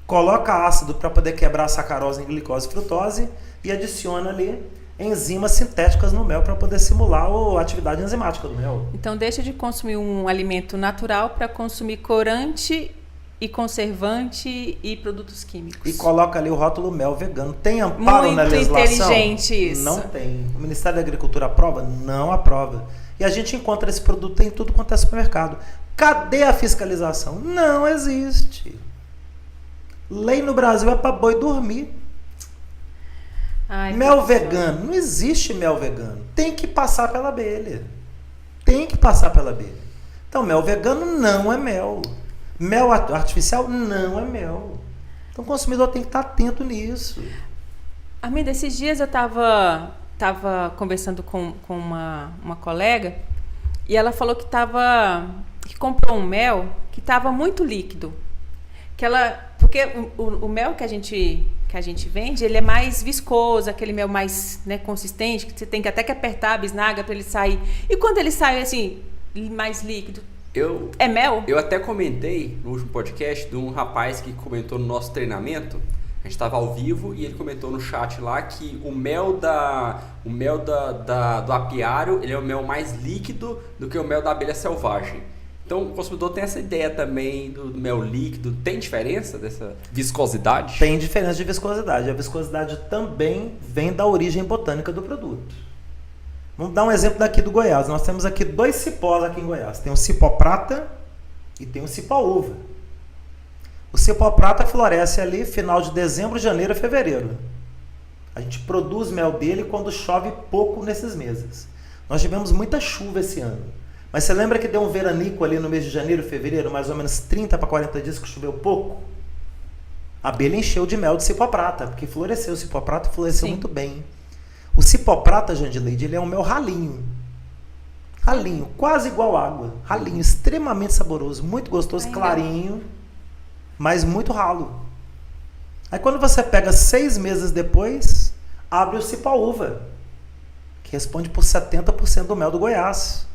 coloca ácido para poder quebrar a sacarose em glicose e frutose e adiciona ali enzimas sintéticas no mel para poder simular a atividade enzimática do mel. Então deixa de consumir um alimento natural para consumir corante e conservante e produtos químicos. E coloca ali o rótulo mel vegano. Tem amparo na Muito legislação? inteligente isso. Não tem. O Ministério da Agricultura aprova? Não aprova. E a gente encontra esse produto em tudo quanto é supermercado. Cadê a fiscalização? Não existe. Lei no Brasil é para boi dormir. Ai, Mel professor. vegano. Não existe mel vegano. Tem que passar pela abelha. Tem que passar pela abelha. Então, mel vegano não é mel. Mel artificial não é mel. Então, o consumidor tem que estar atento nisso. Arminda, esses dias eu tava conversando com uma colega e ela falou que comprou um mel que estava muito líquido. Porque o mel que a gente vende, ele é mais viscoso, aquele mel mais, né, consistente, que você tem que até que apertar a bisnaga para ele sair. E quando ele sai assim, mais líquido, é mel? Eu até comentei no último podcast de um rapaz que comentou no nosso treinamento. A gente estava ao vivo e ele comentou no chat lá que o mel do apiário, ele é o mel mais líquido do que o mel da abelha selvagem. Então o consumidor tem essa ideia também do mel líquido. Tem diferença dessa viscosidade? Tem diferença de viscosidade. A viscosidade também vem da origem botânica do produto. Vamos dar um exemplo daqui do Goiás. Nós temos aqui 2 cipós aqui em Goiás. Tem o cipó prata e tem o cipó uva. O cipó prata floresce ali final de dezembro, janeiro e fevereiro. A gente produz mel dele quando chove pouco nesses meses. Nós tivemos muita chuva esse ano. Mas você lembra que deu um veranico ali no mês de janeiro e fevereiro, mais ou menos 30 para 40 dias que choveu pouco? A abelha encheu de mel de cipó prata, porque floresceu. O cipó prata floresceu muito bem. O cipó prata, Jandileide, ele é um mel ralinho. Ralinho, quase igual água. Ralinho, extremamente saboroso, muito gostoso, clarinho, mas muito ralo. Aí quando você pega 6 meses depois, abre o cipó uva, que responde por 70% do mel do Goiás.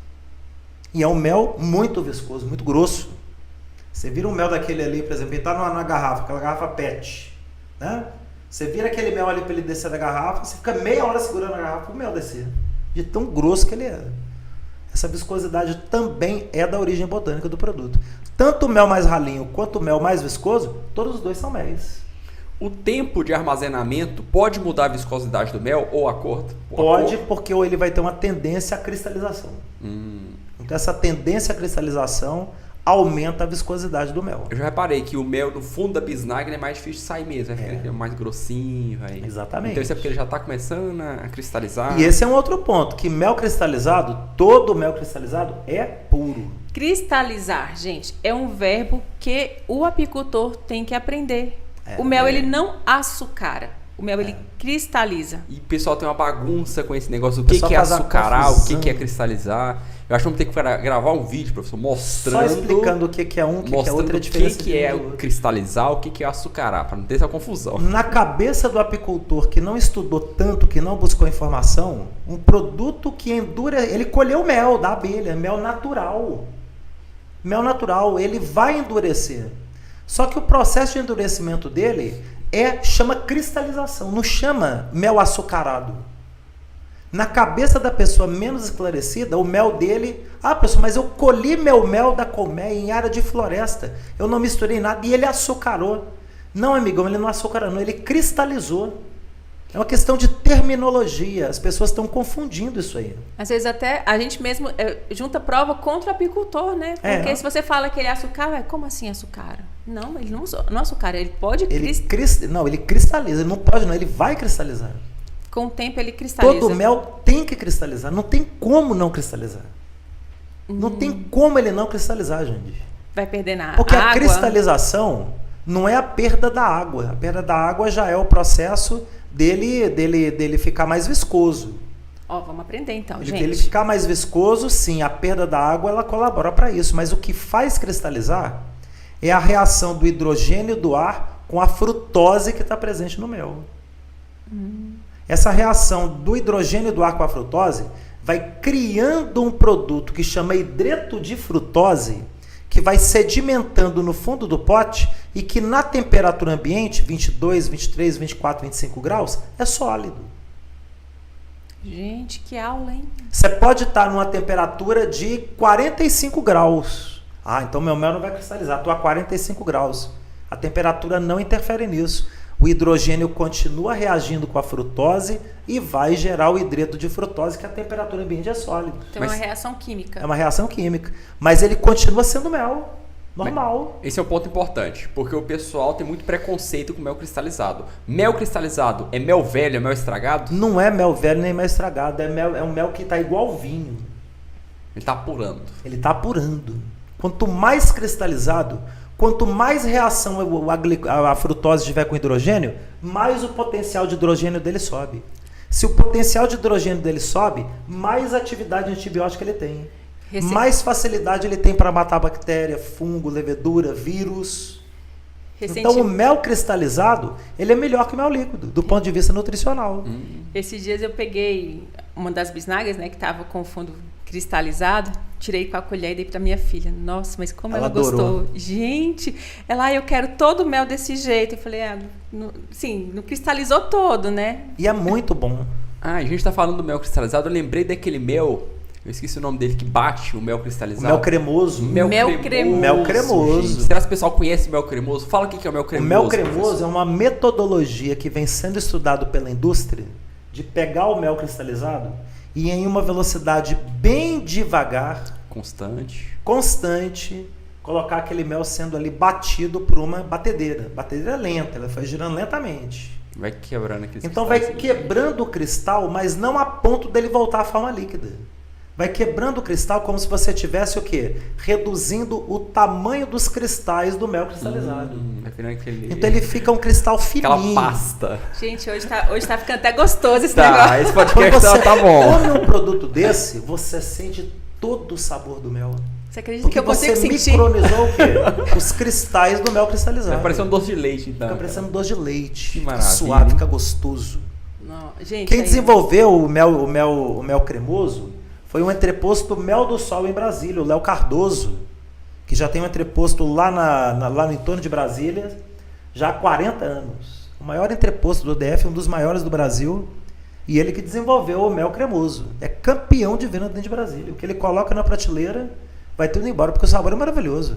E é um mel muito viscoso, muito grosso. Você vira um mel daquele ali, por exemplo, ele está na garrafa, aquela garrafa PET, né? Você vira aquele mel ali para ele descer da garrafa, você fica meia hora segurando a garrafa para o mel descer. De tão grosso que ele é. Essa viscosidade também é da origem botânica do produto. Tanto o mel mais ralinho quanto o mel mais viscoso, todos os dois são méis. O tempo de armazenamento pode mudar a viscosidade do mel ou a cor? Pode, porque ele vai ter uma tendência à cristalização. Então essa tendência à cristalização aumenta a viscosidade do mel. Eu já reparei que o mel no fundo da bisnaga é mais difícil de sair mesmo, vai ficando mais grossinho. Vai... Exatamente. Então isso é porque ele já está começando a cristalizar. E esse é um outro ponto, que mel cristalizado, todo mel cristalizado é puro. Cristalizar, gente, é um verbo que o apicultor tem que aprender. O mel, ele não açucara. O mel, ele cristaliza. E o pessoal tem uma bagunça com esse negócio. O que é açucarar, o que é cristalizar. Eu acho que vamos ter que gravar um vídeo, professor, mostrando... Só explicando o que é um, o que é outra diferença. O que é o cristalizar, o que é açucarar, para não ter essa confusão. Na cabeça do apicultor que não estudou tanto, que não buscou informação, um produto que endurece... Ele colheu mel da abelha, mel natural. Mel natural, ele vai endurecer. Só que o processo de endurecimento dele chama cristalização, não chama mel açucarado. Na cabeça da pessoa menos esclarecida, o mel dele... Ah, pessoal, mas eu colhi meu mel da colmeia em área de floresta. Eu não misturei nada e ele açucarou. Não, amigão, ele não açucarou, não, ele cristalizou. É uma questão de terminologia. As pessoas estão confundindo isso aí. Às vezes até a gente mesmo junta prova contra o apicultor, né? Porque se você fala que ele açucara, como assim açucara? Não, ele não açucara, ele pode... Não, ele cristaliza, ele não pode não, ele vai cristalizar. Com o tempo ele cristaliza. Todo mel tem que cristalizar, não tem como não cristalizar. Não tem como ele não cristalizar, gente. Vai perder na água. Porque a cristalização não é a perda da água. A perda da água já é o processo dele ficar mais viscoso. Vamos aprender então, gente. Ele ficar mais viscoso, sim, a perda da água ela colabora para isso. Mas o que faz cristalizar é a reação do hidrogênio do ar com a frutose que está presente no mel. Essa reação do hidrogênio do ar com a frutose vai criando um produto que chama hidreto de frutose, que vai sedimentando no fundo do pote e que na temperatura ambiente, 22, 23, 24, 25 graus, é sólido. Gente, que aula, hein? Você pode estar numa temperatura de 45 graus. Então meu mel não vai cristalizar, estou a 45 graus. A temperatura não interfere nisso. O hidrogênio continua reagindo com a frutose e vai gerar o hidreto de frutose, que a temperatura ambiente é sólida. Então é uma reação química. É uma reação química. Mas ele continua sendo mel. Normal. Esse é um ponto importante, porque o pessoal tem muito preconceito com mel cristalizado. Mel cristalizado é mel velho, é mel estragado? Não é mel velho nem mel estragado. É um mel que está igual vinho. Ele está apurando. Ele está apurando. Quanto mais cristalizado, quanto mais reação a frutose tiver com hidrogênio, mais o potencial de hidrogênio dele sobe. Se o potencial de hidrogênio dele sobe, mais atividade antibiótica ele tem. Mais facilidade ele tem para matar bactéria, fungo, levedura, vírus. Então o mel cristalizado, ele é melhor que o mel líquido, do ponto de vista nutricional. Esses dias eu peguei uma das bisnagas, né, que estava com o fundo cristalizado, tirei com a colher e dei para minha filha. Nossa, mas como ela gostou. Gente, eu quero todo o mel desse jeito. Eu falei, não cristalizou todo, né? E é muito bom. A gente tá falando do mel cristalizado, eu lembrei daquele mel, eu esqueci o nome dele, que bate o mel cristalizado. O mel cremoso. Mel cremoso. Gente, será que o pessoal conhece o mel cremoso? Fala o que é o mel cremoso. O mel cremoso é uma metodologia que vem sendo estudado pela indústria de pegar o mel cristalizado e em uma velocidade bem devagar, constante, colocar aquele mel sendo ali batido por uma batedeira. Batedeira lenta, ela vai girando lentamente. Vai quebrando aquele Então vai quebrando o cristal, mas não a ponto dele voltar à forma líquida. Vai quebrando o cristal como se você tivesse o quê? Reduzindo o tamanho dos cristais do mel cristalizado. Então ele fica um cristal fininho. Aquela pasta. Gente, hoje tá ficando até gostoso esse negócio. Esse podcast tá bom. Quando come um produto desse, você sente todo o sabor do mel. Você acredita que eu consigo sentir? Você micronizou o quê? Os cristais do mel cristalizado. Vai parecer um doce de leite, então. Fica parecendo um doce de leite. Que maravilha. Fica suave, fica gostoso. Não, gente, quem desenvolveu o mel cremoso foi um entreposto Mel do Sol em Brasília, o Léo Cardoso, que já tem um entreposto lá no entorno de Brasília já há 40 anos. O maior entreposto do DF, um dos maiores do Brasil, e ele que desenvolveu o mel cremoso. É campeão de venda dentro de Brasília. O que ele coloca na prateleira vai tudo embora, porque o sabor é maravilhoso.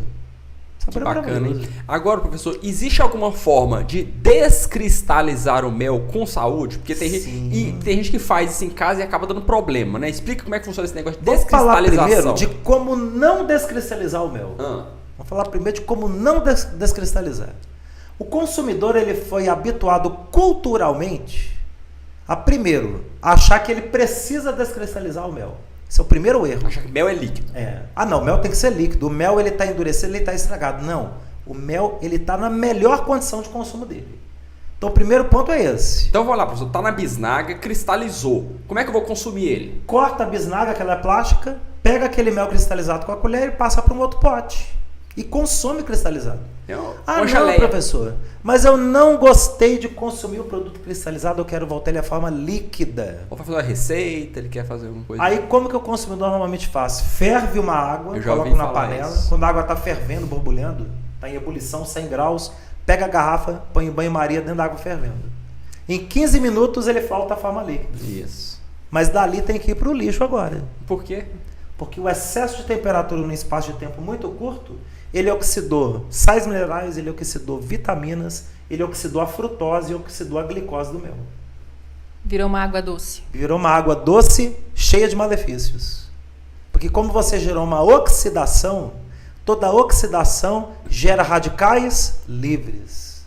Que bacana, hein? Agora, professor, existe alguma forma de descristalizar o mel com saúde? Porque tem gente que faz isso em casa e acaba dando problema, né? Explica como é que funciona esse negócio de descristalização. Vamos falar primeiro de como não descristalizar o mel. Vamos falar primeiro de como não descristalizar. O consumidor ele foi habituado culturalmente a, primeiro, achar que ele precisa descristalizar o mel. Esse é o primeiro erro. Acha que mel é líquido. Não, o mel tem que ser líquido. O mel ele está endurecido, ele está estragado. Não, o mel ele está na melhor condição de consumo dele. Então o primeiro ponto é esse. Então vamos lá, professor. Está na bisnaga, cristalizou. Como é que eu vou consumir ele? Corta a bisnaga, que ela é plástica, pega aquele mel cristalizado com a colher e passa para um outro pote. E consome cristalizado. Não, professor, mas eu não gostei de consumir o produto cristalizado, eu quero voltar ele à forma líquida. Ou vai fazer uma receita, ele quer fazer alguma coisa. Aí como que o consumidor normalmente faz? Ferve uma água, coloca na panela, quando a água está fervendo, borbulhando, está em ebulição, 100 graus, pega a garrafa, põe em banho-maria dentro da água fervendo. Em 15 minutos ele volta à forma líquida. Isso. Mas dali tem que ir para o lixo agora. Por quê? Porque o excesso de temperatura num espaço de tempo muito curto, ele oxidou sais minerais, ele oxidou vitaminas, ele oxidou a frutose e oxidou a glicose do mel. Virou uma água doce. Virou uma água doce, cheia de malefícios. Porque como você gerou uma oxidação, toda oxidação gera radicais livres.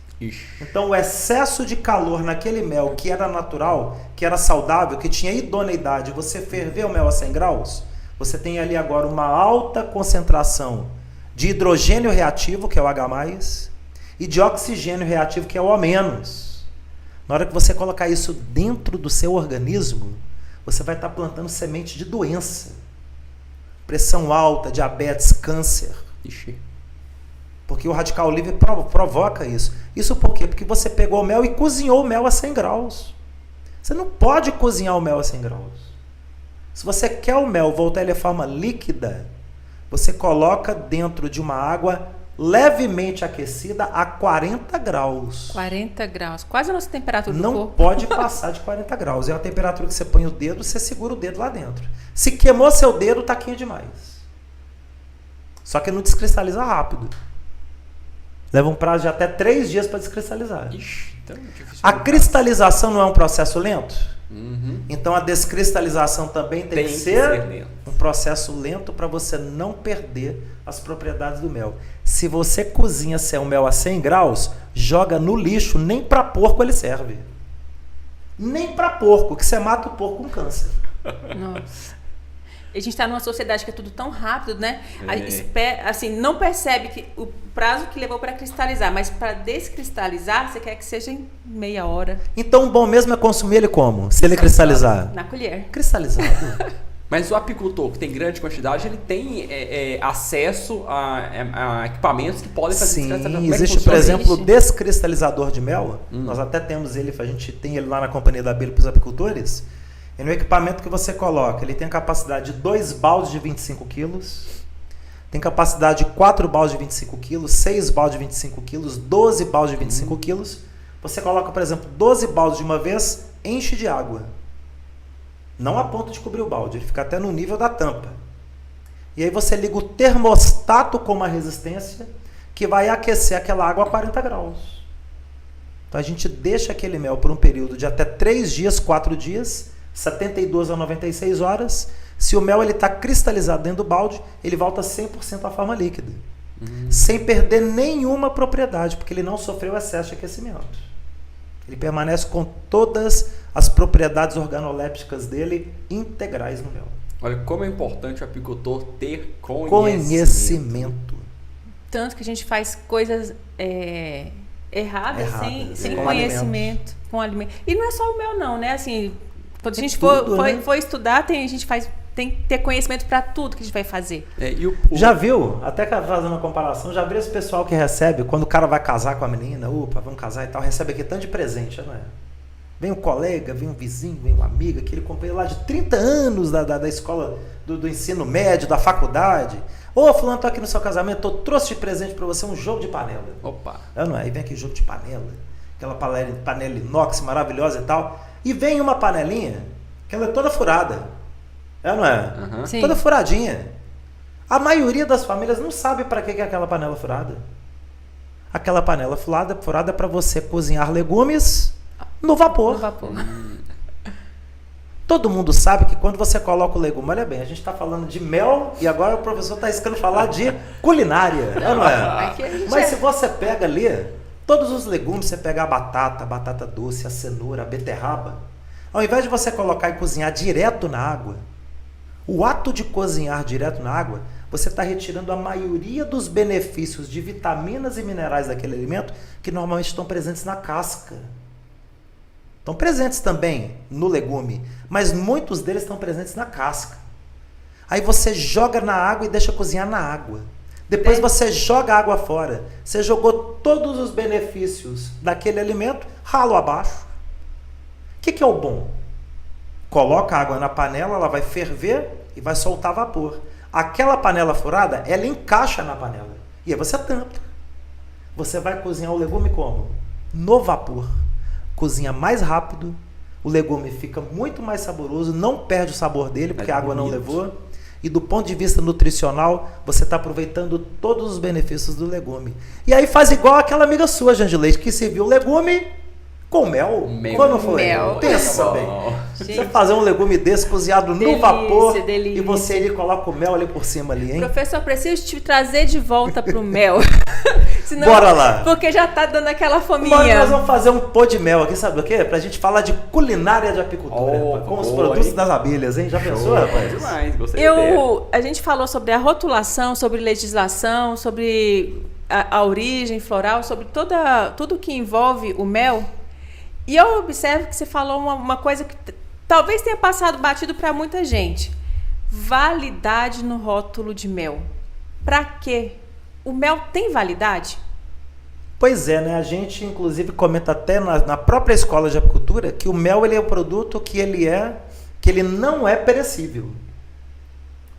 Então o excesso de calor naquele mel que era natural, que era saudável, que tinha idoneidade, você ferveu o mel a 100 graus, você tem ali agora uma alta concentração de hidrogênio reativo, que é o H+, e de oxigênio reativo, que é o O-. Na hora que você colocar isso dentro do seu organismo, você vai estar plantando semente de doença. Pressão alta, diabetes, câncer. Porque o radical livre provoca isso. Isso por quê? Porque você pegou o mel e cozinhou o mel a 100 graus. Você não pode cozinhar o mel a 100 graus. Se você quer o mel voltar ele à forma líquida, você coloca dentro de uma água levemente aquecida a 40 graus. 40 graus, quase a nossa temperatura do corpo. Não pode passar de 40 graus. É a temperatura que você põe o dedo, você segura o dedo lá dentro. Se queimou seu dedo, tá quente demais. Só que não descristaliza rápido. Leva um prazo de até 3 dias para descristalizar. Então é difícil. A cristalização não é um processo lento? Então a descristalização também tem que ser um processo lento para você não perder as propriedades do mel. Se você cozinha seu mel a 100 graus, joga no lixo, nem para porco ele serve. Nem para porco, que você mata o porco com câncer. Nossa. A gente está numa sociedade que é tudo tão rápido, né? Assim, não percebe que o prazo que levou para cristalizar, mas para descristalizar, você quer que seja em meia hora. Então, o bom mesmo é consumir ele como? Se ele cristalizar? Na colher. Cristalizado. Mas o apicultor que tem grande quantidade, ele tem acesso a equipamentos que podem fazer descristalização. Sim, existe, por exemplo, o descristalizador de mel. Nós até temos ele, a gente tem ele lá na Companhia da Abelha para os apicultores. Ele é um equipamento que você coloca, ele tem a capacidade de 2 baldes de 25 quilos, tem capacidade de 4 baldes de 25 quilos, 6 baldes de 25 quilos, 12 baldes de 25 quilos. Você coloca, por exemplo, 12 baldes de uma vez, enche de água. Não a ponto de cobrir o balde, ele fica até no nível da tampa. E aí você liga o termostato com uma resistência que vai aquecer aquela água a 40 graus. Então a gente deixa aquele mel por um período de até 3 dias, 4 dias, 72 a 96 horas. Se o mel está cristalizado dentro do balde, ele volta 100% à forma líquida. Sem perder nenhuma propriedade, porque ele não sofreu excesso de aquecimento. Ele permanece com todas as propriedades organolépticas dele integrais no mel. Olha como é importante o apicultor ter conhecimento. Tanto que a gente faz coisas erradas sem conhecimento, com alimento. E não é só o mel não, né? Assim, quando a gente for estudar, a gente tem que ter conhecimento para tudo que a gente vai fazer. Já viu? Até fazendo uma comparação, já viu esse pessoal que recebe, quando o cara vai casar com a menina, vamos casar e tal, recebe aqui tanto de presente, não é? Vem um colega, vem um vizinho, vem uma amiga, que ele comprou lá de 30 anos da escola, do ensino médio, da faculdade. Fulano, tô aqui no seu casamento, trouxe de presente para você um jogo de panela. Opa! Não é? Aí vem aqui jogo de panela, aquela panela inox maravilhosa e tal, e vem uma panelinha que ela é toda furada. Não é? Sim. Toda furadinha. A maioria das famílias não sabe para que é aquela panela furada. Aquela panela furada é para você cozinhar legumes no vapor. Todo mundo sabe que quando você coloca o legume, olha bem, a gente está falando de mel e agora o professor está escutando falar de culinária. Não é? Mas se você pega ali, todos os legumes, você pega a batata doce, a cenoura, a beterraba, ao invés de você colocar e cozinhar direto na água, o ato de cozinhar direto na água, você está retirando a maioria dos benefícios de vitaminas e minerais daquele alimento que normalmente estão presentes na casca. Estão presentes também no legume, mas muitos deles estão presentes na casca. Aí você joga na água e deixa cozinhar na água. Depois você joga a água fora. Você jogou todos os benefícios daquele alimento, ralo abaixo. O que é o bom? Coloca a água na panela, ela vai ferver e vai soltar vapor. Aquela panela furada, ela encaixa na panela. E aí você tampa. Você vai cozinhar o legume como? No vapor. Cozinha mais rápido, o legume fica muito mais saboroso, não perde o sabor dele, porque a água não levou. E do ponto de vista nutricional, você está aproveitando todos os benefícios do legume. E aí faz igual aquela amiga sua, Jane Leite, que serviu o legume com mel. Quando foi? Pensa bem. Gente, você fazer um legume desse cozinhado no vapor delícia. E você ali coloca o mel ali por cima ali, hein? Professor, preciso te trazer de volta pro mel. Senão, bora lá. Porque já tá dando aquela fominha. Mas nós vamos fazer um pô de mel aqui, sabe o quê? Pra gente falar de culinária de apicultura, com os produtos das abelhas, hein? Já pensou, rapaz? Demais, gostei a gente falou sobre a rotulação, sobre legislação, sobre a origem floral, sobre tudo que envolve o mel. E eu observo que você falou uma coisa que talvez tenha passado batido para muita gente. Validade no rótulo de mel. Para quê? O mel tem validade? Pois é, né? A gente, inclusive, comenta até na própria escola de apicultura que o mel ele é um produto que ele não é perecível.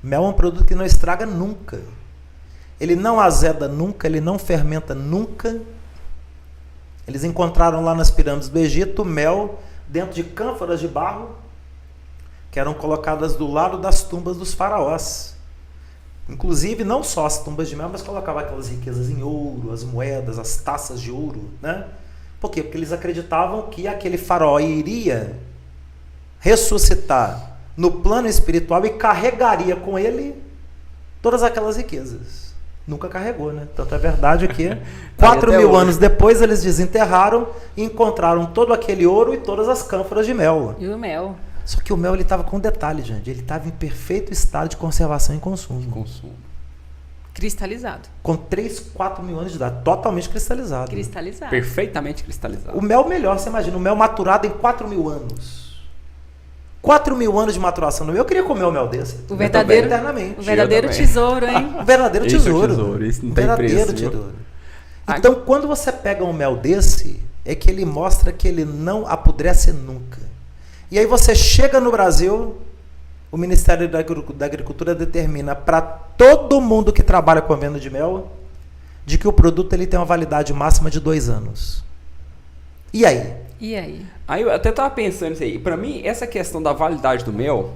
Mel é um produto que não estraga nunca. Ele não azeda nunca, ele não fermenta nunca. Eles encontraram lá nas pirâmides do Egito mel dentro de cânforas de barro que eram colocadas do lado das tumbas dos faraós. Inclusive, não só as tumbas de mel, mas colocavam aquelas riquezas em ouro, as moedas, as taças de ouro, né? Por quê? Porque eles acreditavam que aquele faraó iria ressuscitar no plano espiritual e carregaria com ele todas aquelas riquezas. Nunca carregou, né? Tanto é verdade que 4.000 anos depois eles desenterraram e encontraram todo aquele ouro e todas as cânforas de mel. E o mel. Só que o mel ele estava com um detalhe, gente. Ele estava em perfeito estado de conservação e consumo. Cristalizado. Com 3, 4 mil anos de idade. Totalmente cristalizado. Cristalizado. Perfeitamente cristalizado. O mel melhor, você imagina. O mel maturado em 4 mil anos. 4 mil anos de maturação no mel. Eu queria comer um mel desse. O verdadeiro, eternamente. o verdadeiro tesouro, hein? O verdadeiro Esse é o tesouro. tesouro, esse não O tem verdadeiro preço, viu? tesouro. Então, quando você pega um mel desse, é que ele mostra que ele não apodrece nunca. E aí você chega no Brasil, o Ministério da Agricultura determina para todo mundo que trabalha com a venda de mel, de que o produto ele tem uma validade máxima de 2 anos. E aí? E aí? Aí eu até tava pensando isso aí. Pra mim, essa questão da validade do mel,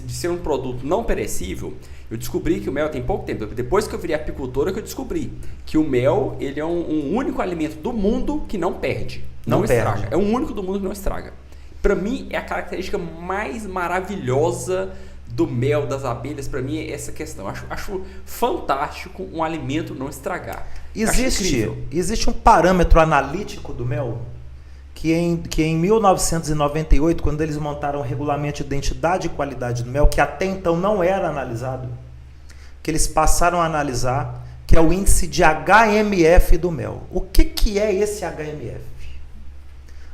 de ser um produto não perecível, eu descobri que o mel tem pouco tempo. Depois que eu virei apicultora, que eu descobri que o mel ele é um único alimento do mundo que não perde. Não estraga. perde. É o único do mundo que não estraga. Pra mim, é a característica mais maravilhosa do mel, das abelhas. Pra mim, é essa questão. Acho fantástico um alimento não estragar. Existe um parâmetro analítico do mel que em 1998, quando eles montaram o regulamento de identidade e qualidade do mel, que até então não era analisado, que eles passaram a analisar, que é o índice de HMF do mel. O que é esse HMF?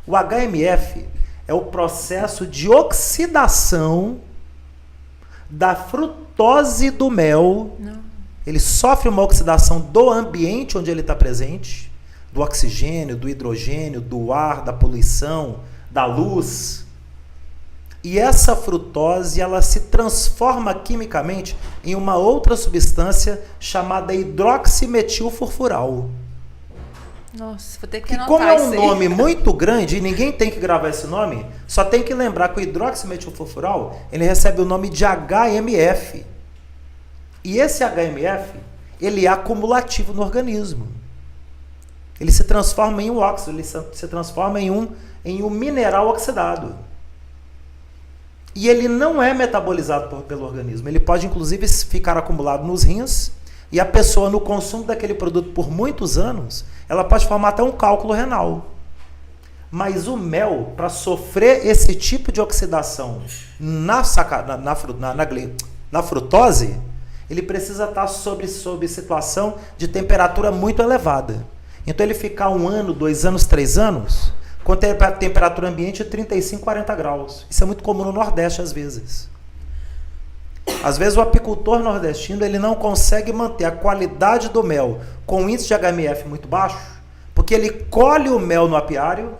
O HMF é o processo de oxidação da frutose do mel. Não. Ele sofre uma oxidação do ambiente onde ele está presente, do oxigênio, do hidrogênio, do ar, da poluição, da luz. E essa frutose ela se transforma quimicamente em uma outra substância chamada hidroximetilfurfural. Nossa, vou ter que Que anotar como é isso um aí. nome muito grande e ninguém tem que gravar esse nome, só tem que lembrar que o hidroximetilfurfural ele recebe o nome de HMF. E esse HMF ele é acumulativo no organismo. Ele se transforma em um óxido, ele se transforma em um mineral oxidado. E ele não é metabolizado pelo organismo. Ele pode, inclusive, ficar acumulado nos rins e a pessoa, no consumo daquele produto por muitos anos, ela pode formar até um cálculo renal. Mas o mel, para sofrer esse tipo de oxidação na frutose, ele precisa estar sob situação de temperatura muito elevada. Então ele ficar 1 ano, 2 anos, 3 anos, com temperatura ambiente de 35, 40 graus. Isso é muito comum no Nordeste, às vezes. Às vezes o apicultor nordestino ele não consegue manter a qualidade do mel com um índice de HMF muito baixo, porque ele colhe o mel no apiário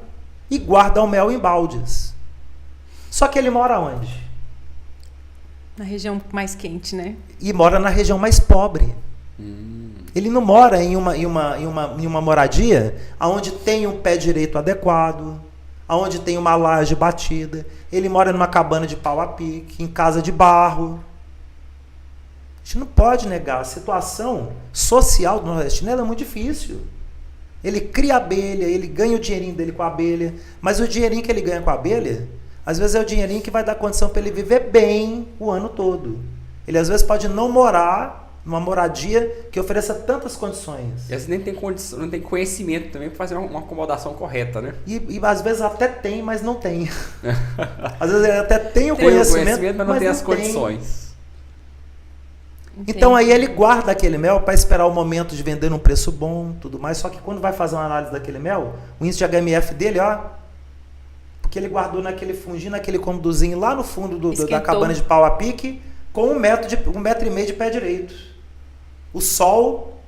e guarda o mel em baldes. Só que ele mora onde? Na região mais quente, né? E mora na região mais pobre. Ele não mora em uma moradia onde tem um pé direito adequado, onde tem uma laje batida. Ele mora numa cabana de pau a pique, em casa de barro. A gente não pode negar. A situação social do nordestino ela é muito difícil. Ele cria abelha, ele ganha o dinheirinho dele com a abelha, mas o dinheirinho que ele ganha com a abelha, às vezes é o dinheirinho que vai dar condição para ele viver bem o ano todo. Ele às vezes pode não morar numa moradia que ofereça tantas condições. E às vezes nem tem condição, não tem conhecimento também para fazer uma acomodação correta, né? E às vezes até tem, mas não tem. Às vezes ele até tem o conhecimento, mas não tem as condições. Então aí ele guarda aquele mel para esperar o momento de vender num preço bom, tudo mais. Só que quando vai fazer uma análise daquele mel, o índice de HMF dele, ó, porque ele guardou naquele fundinho, naquele cômodozinho lá no fundo da cabana de pau a pique, com 1,5 metro de pé direito. O sol,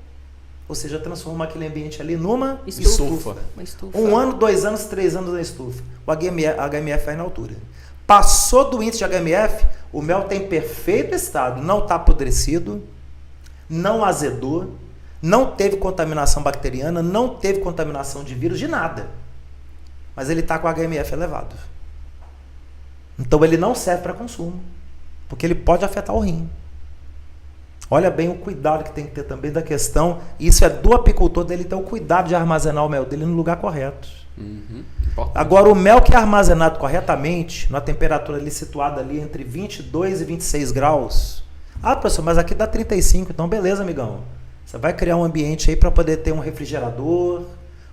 ou seja, transforma aquele ambiente ali numa estufa. Uma estufa. 1 ano, 2 anos, 3 anos na estufa. O HMF vai na altura. Passou do índice de HMF, o mel tem perfeito estado, não está apodrecido, não azedou, não teve contaminação bacteriana, não teve contaminação de vírus, de nada. Mas ele está com HMF elevado. Então ele não serve para consumo, porque ele pode afetar o rim. Olha bem o cuidado que tem que ter também da questão. Isso é do apicultor dele ter o cuidado de armazenar o mel dele no lugar correto. Agora, o mel que é armazenado corretamente, na temperatura ali situada ali entre 22 e 26 graus. Ah, professor, mas aqui dá 35, então beleza, amigão. Você vai criar um ambiente aí para poder ter um refrigerador.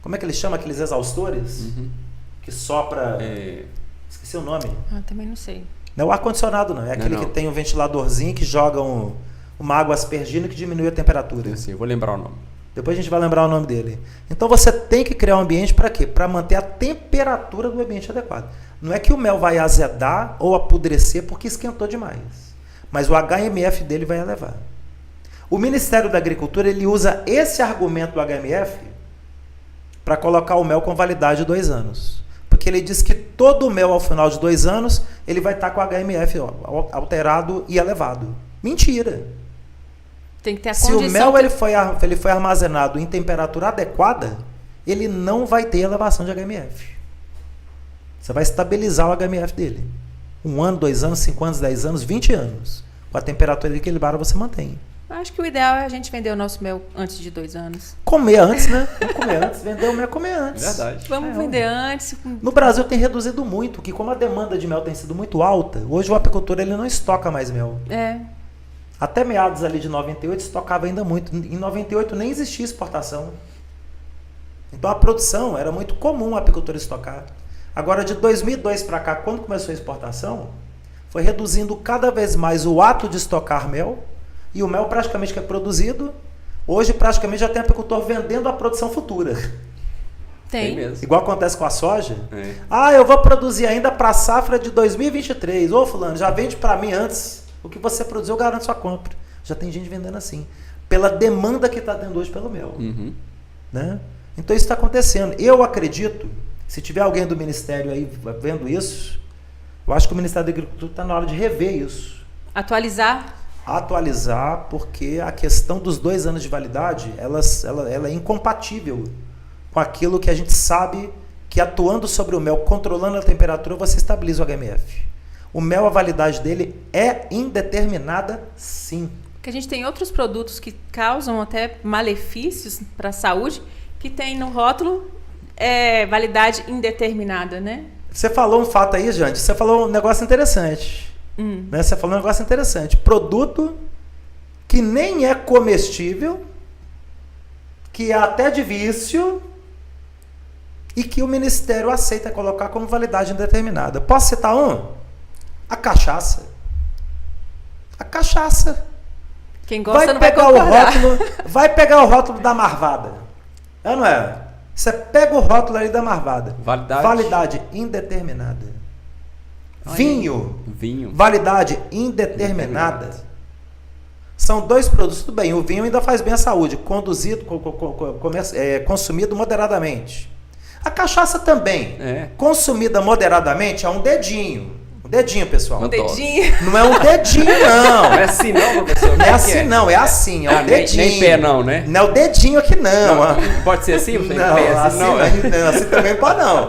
Como é que eles chamam aqueles exaustores? Que sopra... Esqueci o nome. Também não sei. Não é o ar-condicionado, não. É aquele não. que tem um ventiladorzinho que joga uma água aspergina que diminui a temperatura. Sim, eu vou lembrar o nome. Depois a gente vai lembrar o nome dele. Então você tem que criar um ambiente para quê? Para manter a temperatura do ambiente adequado. Não é que o mel vai azedar ou apodrecer porque esquentou demais. Mas o HMF dele vai elevar. O Ministério da Agricultura ele usa esse argumento do HMF para colocar o mel com validade de 2 anos. Porque ele diz que todo o mel ao final de 2 anos ele vai estar com o HMF alterado e elevado. Mentira! Tem que ter a Se condição. o mel ele foi armazenado em temperatura adequada, ele não vai ter elevação de HMF. Você vai estabilizar o HMF dele. 1 ano, 2 anos, 5 anos, 10 anos, 20 anos. Com a temperatura equilibrada você mantém. Acho que o ideal é a gente vender o nosso mel antes de 2 anos. Comer antes, né? Vamos comer antes. Vender o mel, comer antes. Verdade. Vamos vender antes. No Brasil tem reduzido muito, que como a demanda de mel tem sido muito alta, hoje o apicultor ele não estoca mais mel. Até meados ali de 98 estocava ainda muito. Em 98 nem existia exportação. Então a produção era muito comum o apicultor estocar. Agora de 2002 para cá, quando começou a exportação, foi reduzindo cada vez mais o ato de estocar mel. E o mel praticamente que é produzido, hoje praticamente já tem apicultor vendendo a produção futura. Tem mesmo. Igual acontece com a soja. Eu vou produzir ainda para a safra de 2023. Ô fulano, já vende para mim antes. O que você produziu, eu garanto sua compra. Já tem gente vendendo assim. Pela demanda que está tendo hoje pelo mel. Né? Então isso está acontecendo. Eu acredito, se tiver alguém do Ministério aí vendo isso, eu acho que o Ministério da Agricultura está na hora de rever isso. Atualizar, porque a questão dos 2 anos de validade, ela é incompatível com aquilo que a gente sabe que atuando sobre o mel, controlando a temperatura, você estabiliza o HMF. O mel, a validade dele é indeterminada, sim. Porque a gente tem outros produtos que causam até malefícios para a saúde, que tem no rótulo validade indeterminada, né? Você falou um fato aí, Jande, você falou um negócio interessante. Né? Você falou um negócio interessante. Produto que nem é comestível, que é até de vício e que o Ministério aceita colocar como validade indeterminada. Posso citar um? A cachaça. A cachaça. Quem gosta não vai concordar. Vai pegar o rótulo da Marvada. Não é? Você pega o rótulo ali da Marvada. Validade indeterminada. Vinho. Validade indeterminada. São 2 produtos. Tudo bem, o vinho ainda faz bem à saúde. Consumido moderadamente. A cachaça também. Consumida moderadamente é um dedinho. Dedinho, pessoal. Um dedinho. Não é um dedinho, não. Não é assim não, professor? Não é assim não, é assim, é um dedinho. Nem pé não, né? Não é o dedinho aqui não. Pode ser assim? Não, assim também pode não.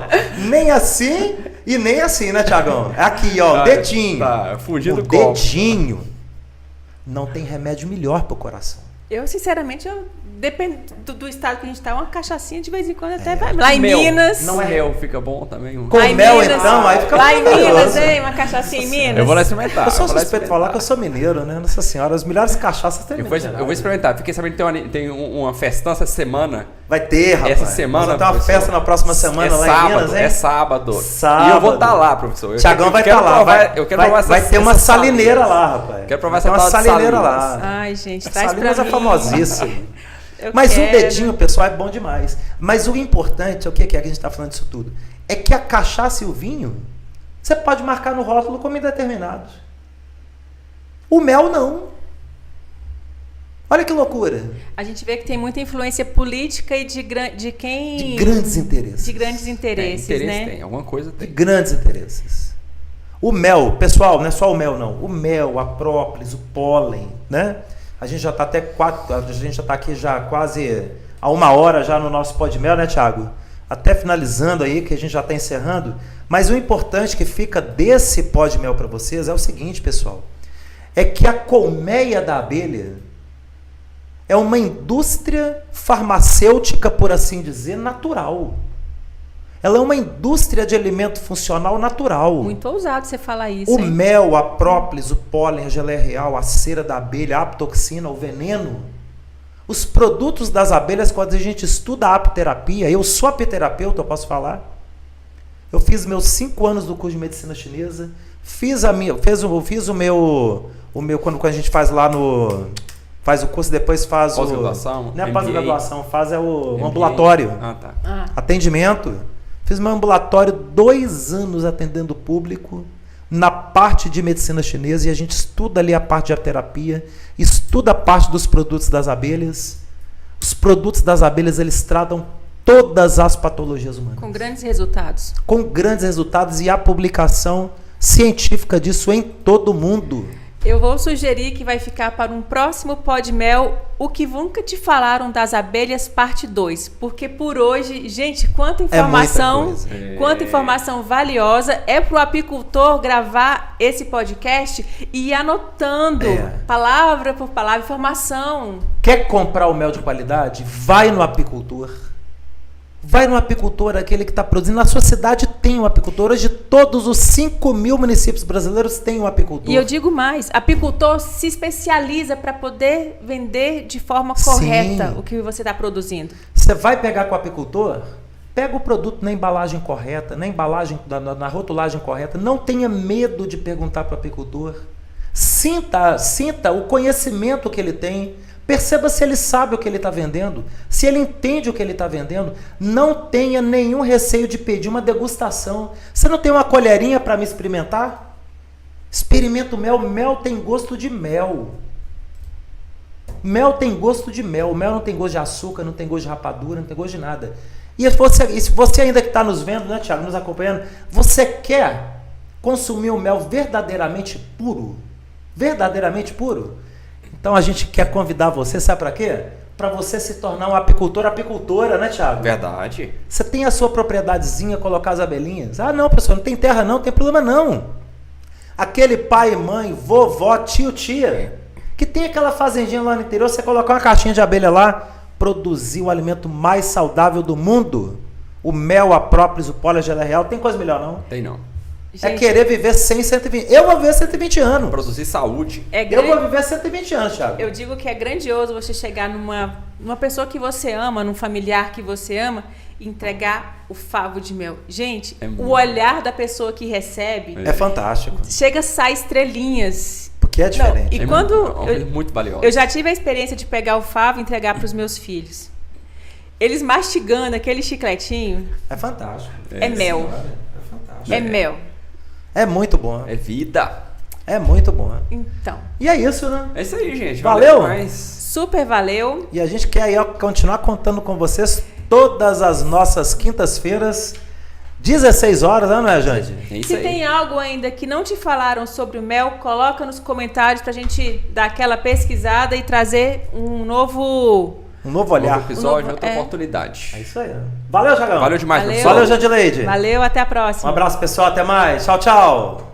Nem assim e nem assim, né, Tiagão? É aqui, ó, o dedinho. Tá, fugindo o dedinho não tem remédio melhor pro coração. Eu, sinceramente, depende do estado que a gente está, uma cachaçinha de vez em quando até vai. Lá em Minas. Não é mel, fica bom também. Com mel, então, aí fica lá em Minas, hein? Uma cachaçinha em Minas. Eu vou lá experimentar. Eu sou suspeito de falar que eu sou mineiro, né? Nossa senhora, as melhores cachaças tem. Eu vou experimentar. Fiquei sabendo que tem uma festança essa semana. Vai ter, rapaz. Essa semana. Vai ter uma festa na próxima semana lá em Minas, hein? É sábado. E eu vou estar lá, professor. Tiagão vai estar lá. Eu quero provar essa vai ter uma salineira lá, rapaz. Quero provar essa uma salineira lá. Ai, gente, traz Salinas pra mim. É famosíssima. Mas o dedinho, pessoal, é bom demais. Mas o importante, o que é que a gente está falando disso tudo? É que a cachaça e o vinho, você pode marcar no rótulo como indeterminados. O mel, não. Olha que loucura. A gente vê que tem muita influência política e de quem... De grandes interesses. De grandes interesses, né? Tem, alguma coisa tem. De grandes interesses. O mel, pessoal, não é só o mel, não. O mel, a própolis, o pólen, né? A gente já está aqui já quase há 1 hora já no nosso pó de mel, né, Thiago? Até finalizando aí, que a gente já está encerrando. Mas o importante que fica desse pó de mel para vocês é o seguinte, pessoal. É que a colmeia da abelha é uma indústria farmacêutica, por assim dizer, natural. Ela é uma indústria de alimento funcional natural. Muito ousado você falar isso, O mel, a própolis, o pólen, a geleia real, a cera da abelha, a aptoxina, o veneno. Os produtos das abelhas, quando a gente estuda a apiterapia, eu sou apiterapeuta, eu posso falar. Eu fiz meus 5 anos do curso de medicina chinesa. Fiz o meu quando a gente faz lá no... Faz o curso, depois faz Pós-graduação? Não é pós-graduação, faz o MBA. ambulatório. Ah, tá. Atendimento. Fiz meu ambulatório 2 anos atendendo o público na parte de medicina chinesa, e a gente estuda ali a parte de terapia, estuda a parte dos produtos das abelhas. Os produtos das abelhas, eles tratam todas as patologias humanas. Com grandes resultados. Com grandes resultados, e a publicação científica disso em todo o mundo. Eu vou sugerir que vai ficar para um próximo Podmel o que nunca te falaram das abelhas, parte 2. Porque por hoje, gente, quanta informação, quanta informação valiosa. É para o apicultor gravar esse podcast e ir anotando palavra por palavra, informação. Quer comprar o mel de qualidade? Vai no apicultor. Vai no apicultor, aquele que está produzindo. Na sua cidade tem um apicultor. Hoje todos os 5.000 municípios brasileiros têm um apicultor. E eu digo mais, apicultor se especializa para poder vender de forma correta o que você está produzindo. Você vai pegar com o apicultor, pega o produto na embalagem correta, na embalagem, na rotulagem correta. Não tenha medo de perguntar para o apicultor. Sinta o conhecimento que ele tem. Perceba se ele sabe o que ele está vendendo, se ele entende o que ele está vendendo. Não tenha nenhum receio de pedir uma degustação. Você não tem uma colherinha para me experimentar? Experimenta o mel. Mel tem gosto de mel. Mel tem gosto de mel. Mel não tem gosto de açúcar, não tem gosto de rapadura, não tem gosto de nada. E se você ainda que está nos vendo, né, Thiago, nos acompanhando, você quer consumir o mel verdadeiramente puro? Verdadeiramente puro? Então a gente quer convidar você, sabe para quê? Para você se tornar um apicultora, né, Thiago? Verdade. Você tem a sua propriedadezinha, colocar as abelhinhas. Ah, não, pessoal, não tem terra não tem problema não. Aquele pai, mãe, vovó, tio, tia, que tem aquela fazendinha lá no interior, você colocar uma caixinha de abelha lá, produzir o alimento mais saudável do mundo. O mel, a própolis, o pólen, a geleia real, tem coisa melhor não? Tem não. Gente, é querer viver 100, 120. Eu vou viver 120 anos. Produzir saúde. Eu vou viver 120 anos, Thiago. Eu digo que é grandioso você chegar numa pessoa que você ama, num familiar que você ama, e entregar o favo de mel. Gente, o olhar da pessoa que recebe... É fantástico. Chega a sair estrelinhas. Porque é diferente. Não, e quando muito valioso. Eu já tive a experiência de pegar o favo e entregar para os meus filhos. Eles mastigando aquele chicletinho... É fantástico. É mel. É fantástico. É mel. É muito bom. É vida. É muito bom. Então. E é isso, né? É isso aí, gente. Valeu? Super valeu. E a gente quer aí continuar contando com vocês todas as nossas quintas-feiras, 16 horas, não é, Jande? É isso Se aí. tem algo ainda que não te falaram sobre o mel, coloca nos comentários pra gente dar aquela pesquisada e trazer um novo olhar. Novo episódio, outra oportunidade. É isso aí. Valeu, Jagão. Valeu demais, Valeu. professor. Valeu, Jandileide. Valeu, até a próxima. Um abraço, pessoal. Até mais. Tchau, tchau.